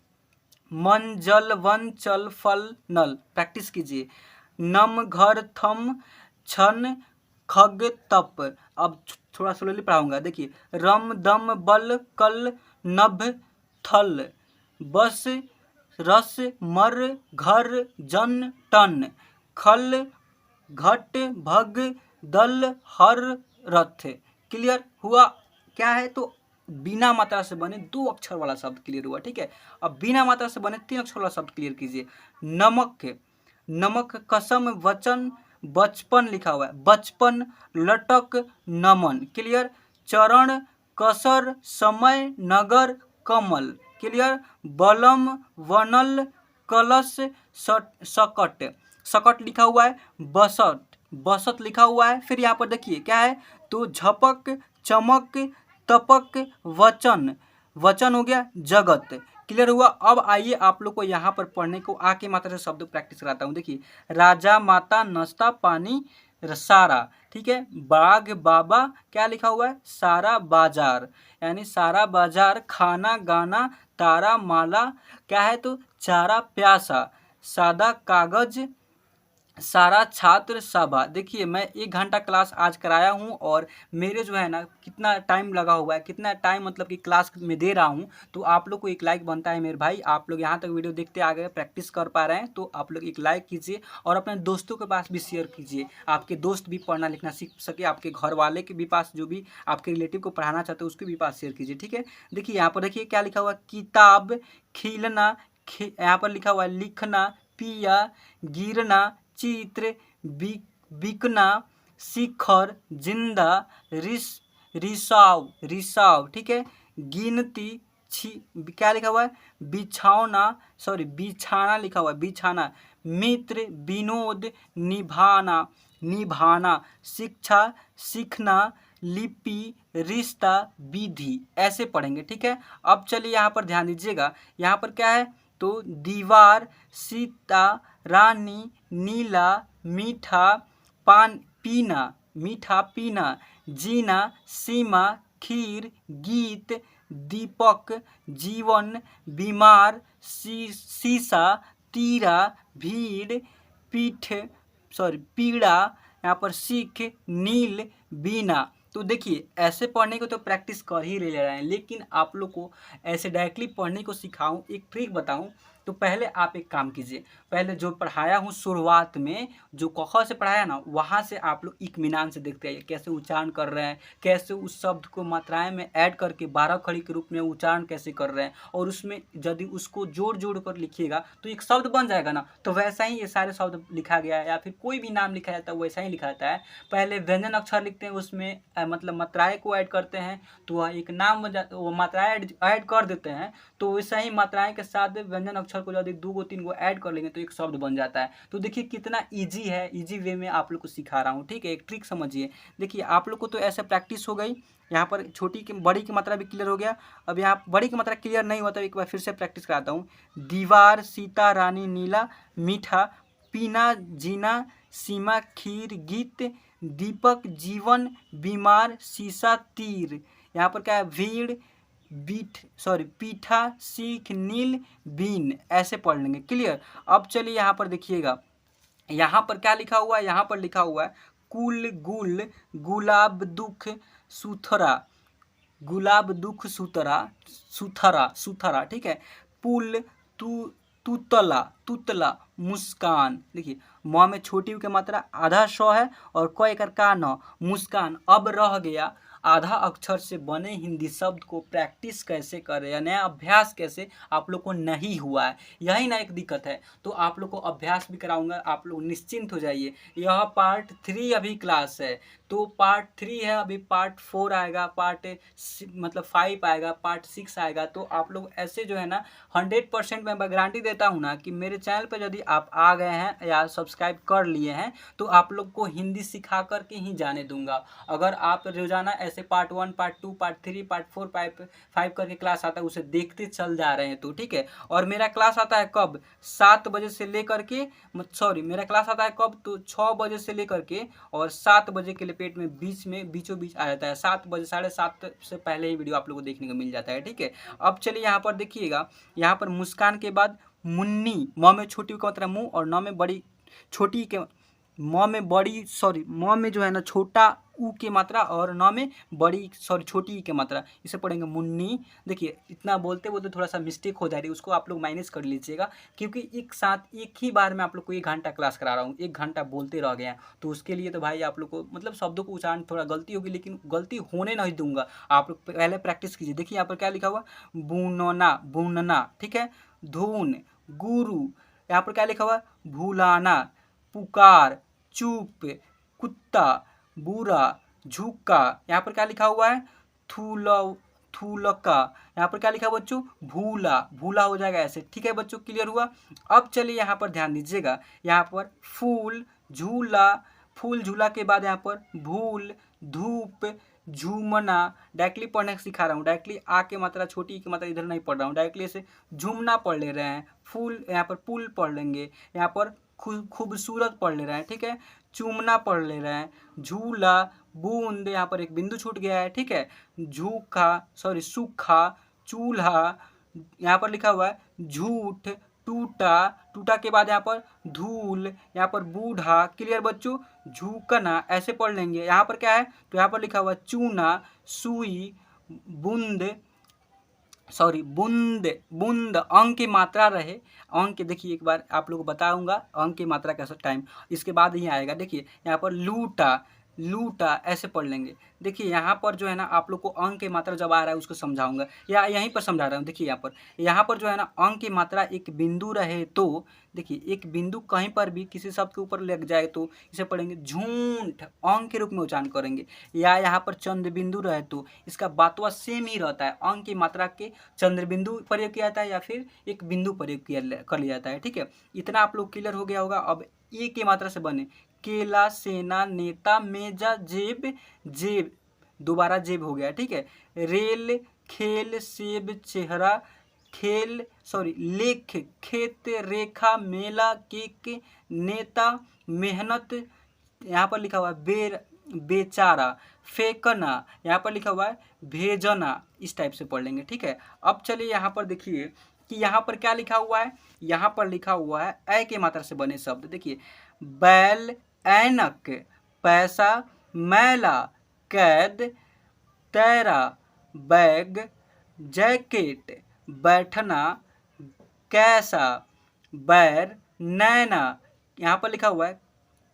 मन जल वन चल फल नल, प्रैक्टिस कीजिए। नम घर थम छन खग तप, अब थोड़ा स्लोली पढ़ाऊंगा। देखिए रम दम बल कल नभ थल, बस रस मर घर जन टन, खल घट भग दल हर रथ। क्लियर हुआ क्या है, तो बिना मात्रा से बने 2 अक्षर वाला शब्द क्लियर हुआ, ठीक है। अब बिना मात्रा से बने 3 अक्षर वाला शब्द क्लियर कीजिए। नमक, नमक कसम वचन बचपन लिखा हुआ है, बचपन लटक नमन, क्लियर। चरण कसर समय नगर कमल, क्लियर। बलम वनल कलश सकट, सकट लिखा हुआ है, बसट, बसत लिखा हुआ है। फिर यहाँ पर देखिए क्या है, तो झपक चमक तपक वचन, वचन हो गया जगत, क्लियर हुआ। अब आइए आप लोग को यहाँ पर पढ़ने को आके मात्रा से शब्द प्रैक्टिस कराता हूँ। देखिए राजा माता नाश्ता पानी सारा, ठीक है। बाग बाबा क्या लिखा हुआ है, सारा बाजार, यानी सारा बाजार। खाना गाना तारा माला क्या है, तो चारा प्यासा। सादा कागज सारा छात्र सभा। देखिए मैं 1 घंटा क्लास आज कराया हूँ, और मेरे जो है ना कितना टाइम लगा हुआ है, कितना टाइम मतलब कि क्लास में दे रहा हूँ। तो आप लोग को एक लाइक बनता है मेरे भाई, आप लोग यहाँ तक वीडियो देखते आ गए, प्रैक्टिस कर पा रहे हैं, तो आप लोग एक लाइक कीजिए और अपने दोस्तों के पास भी शेयर कीजिए, आपके दोस्त भी पढ़ना लिखना सीख सके, आपके घर वाले के भी पास, जो भी आपके रिलेटिव को पढ़ाना चाहते हो उसके भी पास शेयर कीजिए, ठीक है। देखिए यहाँ पर देखिए क्या लिखा हुआ, किताब खिलना, यहाँ पर लिखा हुआ है लिखना, पिया गिरना, चित्र बिकना, शिखर जिंदा, रिसाव, रिसाव, ठीक है। गिनती क्या लिखा हुआ है, बिछौना, सॉरी बिछाना लिखा हुआ है, बिछाना। मित्र विनोद निभाना, निभाना। शिक्षा सीखना, लिपि रिश्ता विधि, ऐसे पढ़ेंगे, ठीक है। अब चलिए यहाँ पर ध्यान दीजिएगा, यहाँ पर क्या है, तो दीवार सीता रानी नीला मीठा पान पीना, मीठा पीना। जीना सीमा खीर गीत दीपक जीवन बीमार शीशा तीरा भीड़ पीठ, सॉरी पीड़ा, यहाँ पर सीख नील बीना। तो देखिए ऐसे पढ़ने को तो प्रैक्टिस कर ही ले रहे हैं, लेकिन आप लोग को ऐसे डायरेक्टली पढ़ने को सिखाऊं, एक ट्रिक बताऊं, तो पहले आप एक काम कीजिए, पहले जो पढ़ाया हूँ शुरुआत में जो क ख से पढ़ाया ना, वहाँ से आप लोग इत्मीनान से देखते आइए कैसे उच्चारण कर रहे हैं, कैसे उस शब्द को मात्राएं में ऐड करके 12 खड़ी के रूप में उच्चारण कैसे कर रहे हैं, और उसमें यदि उसको जोड़ जोड़ कर लिखिएगा तो एक शब्द बन जाएगा ना। तो वैसा ही ये सारे शब्द लिखा गया है, या फिर कोई भी नाम लिखा जाता है वैसा ही लिखा जाता है। पहले व्यंजन अक्षर लिखते हैं, उसमें मतलब मात्राएं को ऐड करते हैं, तो वह एक नाम बन जाता, वो मात्राएं ऐड कर देते हैं, तो वैसा ही मात्राएं के साथ व्यंजन अक्षर को यदि 2 3 गो ऐड कर लेंगे तो एक शब्द बन जाता है। तो देखिए कितना इजी है, इजी वे में आप लोग को सिखा रहा हूँ, ठीक है। एक ट्रिक समझिए। देखिए आप लोग को तो ऐसे प्रैक्टिस हो गई, यहाँ पर छोटी की बड़ी की मात्रा भी क्लियर हो गया। अब यहाँ बड़ी की मात्रा क्लियर नहीं हुआ तो एक बार फिर से प्रैक्टिस कराता हूँ। दीवार सीता रानी नीला मीठा पीना जीना सीमा खीर गीत दीपक जीवन बीमार शीशा तीर, यहाँ पर क्या है भीड़ पीठा सीख नील बीन, ऐसे पढ़ लेंगे। क्लियर। अब चलिए यहाँ पर देखिएगा, यहाँ पर क्या लिखा हुआ है, यहाँ पर लिखा हुआ है कुल गुल गुलाब दुख सुथरा, गुलाब दुख सुथरा सुथरा सुथरा, ठीक है। पुल तू तुतला तुतला मुस्कान, देखिए म में छोटी ऊ की मात्रा आधा स है और क एकर का न मुस्कान। अब रह गया आधा अक्षर से बने हिंदी शब्द को प्रैक्टिस कैसे करें या नया अभ्यास कैसे, आप लोग को नहीं हुआ है, यही ना एक दिक्कत है। तो आप लोग को अभ्यास भी कराऊंगा, आप लोग निश्चिंत हो जाइए। यह पार्ट 3 अभी क्लास है, तो पार्ट 3 है, अभी पार्ट 4 आएगा, पार्ट मतलब 5 आएगा, पार्ट 6 आएगा। तो आप लोग ऐसे जो है ना 100% मैं गारंटी देता हूँ ना कि मेरे चैनल पर यदि आप आ गए हैं या सब्सक्राइब कर लिए हैं तो आप लोग को हिंदी सिखा करके ही जाने दूंगा। अगर आप रोजाना ऐसे पार्ट 1 पार्ट 2 पार्ट 3 पार्ट 4 5 करके क्लास आता है उसे देखते चल जा रहे हैं तो ठीक है। और मेरा क्लास आता है कब, 7 बजे से लेकर के मेरा क्लास आता है कब, तो 6 बजे से लेकर के और 7 बजे के लिए पेट में बीचों बीच आ जाता है। 7 बजे 7:30 से पहले ही वीडियो आप लोगों को देखने को मिल जाता है, ठीक है। अब चलिए यहाँ पर देखिएगा, यहाँ पर मुस्कान के बाद मुन्नी, म में छोटी का मतलब मुंह और न में बड़ी छोटी के म में जो है ना छोटा ऊ की मात्रा और न में बड़ी छोटी ई की मात्रा, इसे पढ़ेंगे मुन्नी। देखिए इतना बोलते बोलते थोड़ा सा मिस्टेक हो जा रही है, उसको आप लोग माइनस कर लीजिएगा, क्योंकि एक साथ एक ही बार में आप लोग को 1 घंटा क्लास करा रहा हूँ, 1 घंटा बोलते रह गया तो उसके लिए तो भाई आप लोग को मतलब शब्दों को उच्चारण थोड़ा गलती होगी, लेकिन गलती होने नहीं दूंगा। आप लोग पहले प्रैक्टिस कीजिए। देखिए यहाँ पर क्या लिखा हुआ, बुनना बुनना, ठीक है। धून गुरु, यहाँ पर क्या लिखा हुआ, भूलाना पुकार चुप कुत्ता बुरा झुका, यहाँ पर क्या लिखा हुआ है, थूलका, यहाँ पर क्या लिखा है बच्चों, भूला, भूला हो जाएगा ऐसे, ठीक है बच्चों। क्लियर हुआ। अब चलिए यहाँ पर ध्यान दीजिएगा, यहाँ पर फूल झूला, फूल झूला के बाद यहाँ पर भूल धूप झूमना, डायरेक्टली पढ़ने सिखा रहा हूँ, डायरेक्टली आ के मात्रा छोटी की मात्रा इधर नहीं पढ़ रहा हूँ, डायरेक्टली ऐसे झूमना पढ़ ले रहे हैं। फूल यहाँ पर पुल पढ़ लेंगे, यहाँ पर खूबसूरत पढ़ ले रहे हैं, ठीक है। चूमना पढ़ ले रहे हैं, झूला बूंद, यहाँ पर एक बिंदु छूट गया है, ठीक है। सूखा चूल्हा, यहाँ पर लिखा हुआ है झूठ टूटा, टूटा के बाद यहाँ पर धूल, यहाँ पर बूढ़ा। क्लियर बच्चों। झुकना ऐसे पढ़ लेंगे। यहाँ पर क्या है, तो यहाँ पर लिखा हुआ चूना सुई बूंद बूंद अंक की मात्रा रहे, अंक देखिए एक बार आप लोग को बताऊंगा अंक की मात्रा कैसा टाइम इसके बाद ही आएगा। देखिए यहाँ पर लूटा लूटा ऐसे पढ़ लेंगे। देखिए यहाँ पर जो है ना आप लोग को अंक की मात्रा जब आ रहा है उसको समझाऊंगा, या यहीं पर समझा रहा हूँ। देखिए यहाँ पर जो है ना अंक की मात्रा एक बिंदु रहे तो, देखिए एक बिंदु कहीं पर भी किसी शब्द के ऊपर लग जाए तो इसे पढ़ेंगे झूठ, अंक के रूप में उच्चारण करेंगे। या यहाँ पर चंद्र बिंदु रहे तो इसका बातवा सेम ही रहता है, अंक की मात्रा के चंद्र बिंदु प्रयोग किया जाता है या फिर एक बिंदु प्रयोग कर लिया जाता है, ठीक है। इतना आप लोग क्लियर हो गया होगा। अब ए की मात्रा से बने केला सेना नेता मेजा जेब, जेब दोबारा जेब हो गया, ठीक है। रेल खेल सेब चेहरा लेख खेत रेखा मेला केक नेता मेहनत, यहाँ पर लिखा हुआ है बेचारा फेंकना, यहाँ पर लिखा हुआ है भेजना, इस टाइप से पढ़ लेंगे, ठीक है। अब चलिए यहाँ पर देखिए कि यहाँ पर क्या लिखा हुआ है, यहाँ पर लिखा हुआ है ऐ के मात्रा से बने शब्द। देखिए बैल ऐनक पैसा मैला कैद तैरा बैग जैकेट बैठना कैसा बैर नैना, यहाँ पर लिखा हुआ है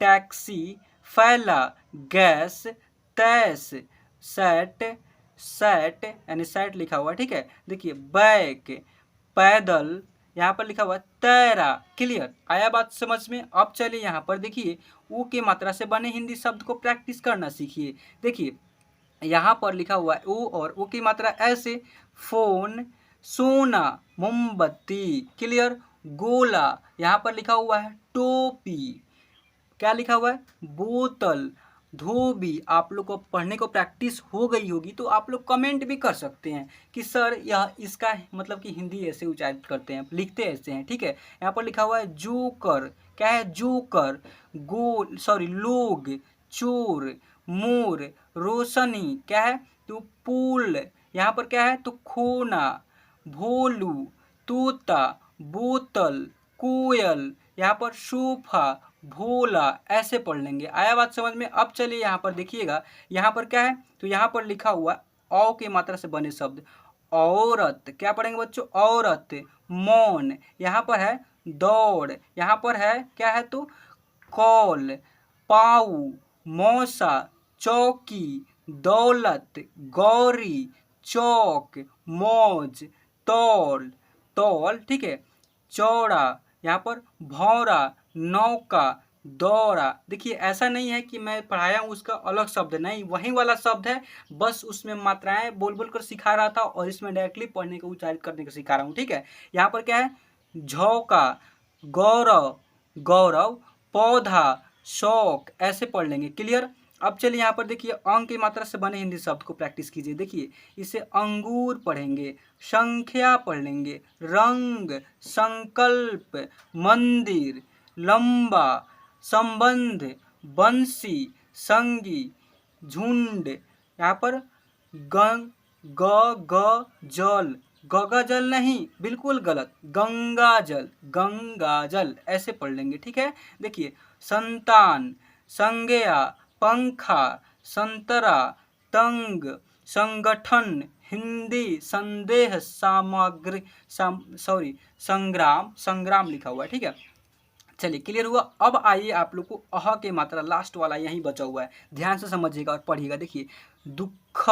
टैक्सी फैला गैस तैस सैट यानी सैट लिखा हुआ है, ठीक है। देखिए बैक पैदल, यहाँ पर लिखा हुआ है तैरा। क्लियर आया बात समझ में। अब चलिए यहाँ पर देखिए ऊ की मात्रा से बने हिंदी शब्द को प्रैक्टिस करना सीखिए। देखिए यहाँ पर लिखा हुआ है ऊ और ऊ की मात्रा ऐसे, फोन सोना मोमबत्ती। क्लियर। गोला, यहाँ पर लिखा हुआ है टोपी, क्या लिखा हुआ है बोतल धोबी। आप लोग को पढ़ने को प्रैक्टिस हो गई होगी तो आप लोग कमेंट भी कर सकते हैं कि सर यह इसका मतलब कि हिंदी ऐसे उच्चारित करते हैं, लिखते ऐसे हैं, ठीक है। यहाँ पर लिखा हुआ है जोकर, क्या है जोकर लोग चोर मोर रोशनी, क्या है तो पुल यहाँ पर क्या है तो खोना, भोलू, तोता, बोतल, कोयल, यहाँ पर सोफा, भोला, ऐसे पढ़ लेंगे। आया बात समझ में। अब चलिए यहाँ पर देखिएगा, यहाँ पर क्या है तो यहाँ पर लिखा हुआ औ की मात्रा से बने शब्द। औरत, क्या पढ़ेंगे बच्चों, औरत। मौन, यहाँ पर है दौड़, यहाँ पर है क्या है तो कॉल। पाऊ, मौसा, चौकी, दौलत, गौरी, चौक, मौज, तौल, तौल, ठीक है। चौड़ा, यहाँ पर भौरा, नौका, दौरा। देखिए ऐसा नहीं है कि मैं पढ़ाया हूँ उसका अलग शब्द, नहीं, वही वाला शब्द है, बस उसमें मात्राएं बोल बोल कर सिखा रहा था और इसमें डायरेक्टली पढ़ने को उच्चारित करने को सिखा रहा हूँ, ठीक है। यहाँ पर क्या है झोंका, गौरव, गौरव, पौधा, शौक, ऐसे पढ़ लेंगे। क्लियर। अब चलिए यहाँ पर देखिए अंक की मात्रा से बने हिंदी शब्द को प्रैक्टिस कीजिए। देखिए इसे अंगूर पढ़ेंगे, संख्या पढ़ लेंगे, रंग, संकल्प, मंदिर, लंबा, संबंध, बंसी, संगी, झुंड, यहाँ पर गंग, ग जल, गंगा जल नहीं, बिल्कुल गलत, गंगा जल, गंगा जल, ऐसे पढ़ लेंगे, ठीक है। देखिए संतान, संज्ञा, पंखा, संतरा, तंग, संगठन, हिंदी, संदेह, सामग्री, संग्राम, संग्राम लिखा हुआ है, ठीक है। चलिए क्लियर हुआ। अब आइए आप लोग को अह के मात्रा लास्ट वाला यहीं बचा हुआ है, ध्यान से समझिएगा और पढ़िएगा। देखिए दुख,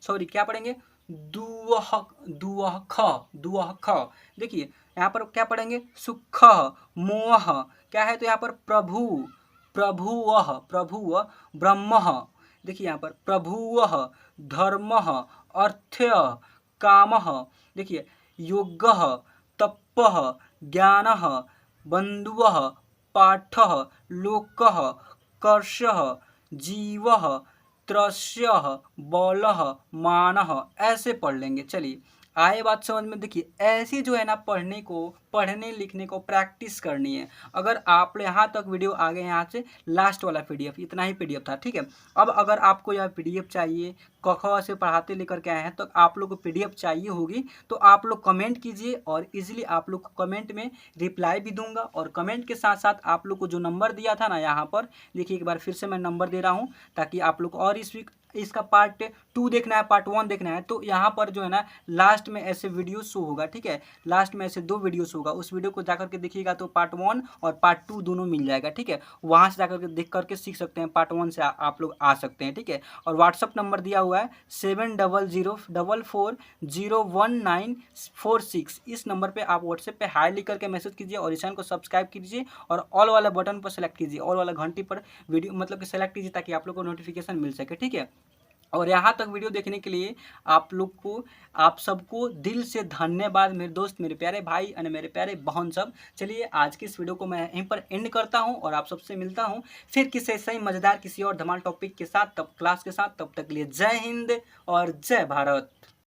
सॉरी क्या पढ़ेंगे, दुह, दुह दुह। देखिए यहाँ पर क्या पढ़ेंगे सुख, मोह, क्या है तो यहाँ पर प्रभु, प्रभुवः, प्रभु, ब्रह्म। देखिए यहाँ पर प्रभुवः, धर्म, अर्थ, काम। देखिए योगः, तपः, ज्ञानः, बन्धुवः, पाठः, लोकः, कर्षः, जीवः, त्रस्यः, बलः, मानः, ऐसे पढ़ लेंगे। चलिए आए बात समझ में। देखिए ऐसी जो है ना पढ़ने लिखने को प्रैक्टिस करनी है। अगर आप यहाँ तक वीडियो आ गए, यहाँ से लास्ट वाला पीडीएफ, इतना ही पीडीएफ था, ठीक है। अब अगर आपको यह पीडीएफ चाहिए, क ख से पढ़ाते लेकर के आए हैं, तो आप लोग को पीडीएफ चाहिए होगी तो आप लोग कमेंट कीजिए और इजीली आप लोग को कमेंट में रिप्लाई भी दूंगा। और कमेंट के साथ साथ आप लोग को जो नंबर दिया था ना यहाँ पर, देखिए एक बार फिर से मैं नंबर दे रहा हूँ ताकि आप लोग और इस वीक इसका पार्ट 2 देखना है, पार्ट 1 देखना है, तो यहाँ पर जो है ना लास्ट में ऐसे वीडियो शो होगा, ठीक है। लास्ट में ऐसे 2 वीडियोस होगा, उस वीडियो को जाकर के देखिएगा तो पार्ट 1 और पार्ट 2 दोनों मिल जाएगा, ठीक है। वहाँ से जाकर के देख करके सीख सकते हैं, पार्ट 1 से आप लोग आ सकते हैं, ठीक है। और व्हाट्सअप नंबर दिया हुआ है 7004440196। इस नंबर पर आप व्हाट्सएप पे हाई लिख करके मैसेज कीजिए और इस चैनल को सब्सक्राइब कीजिए और ऑल वाला बटन पर सेलेक्ट कीजिए, ऑल वाला घंटी पर वीडियो मतलब कि सेलेक्ट कीजिए ताकि आप लोग को नोटिफिकेशन मिल सके, ठीक है। और यहाँ तक वीडियो देखने के लिए आप लोग को, आप सबको दिल से धन्यवाद मेरे दोस्त, मेरे प्यारे भाई और मेरे प्यारे बहन सब। चलिए आज की इस वीडियो को मैं यहीं पर एंड करता हूँ और आप सबसे मिलता हूँ फिर किसी ऐसा ही मज़ेदार किसी और धमाल टॉपिक के साथ, तब क्लास के साथ। तब तक के लिए जय हिंद और जय भारत।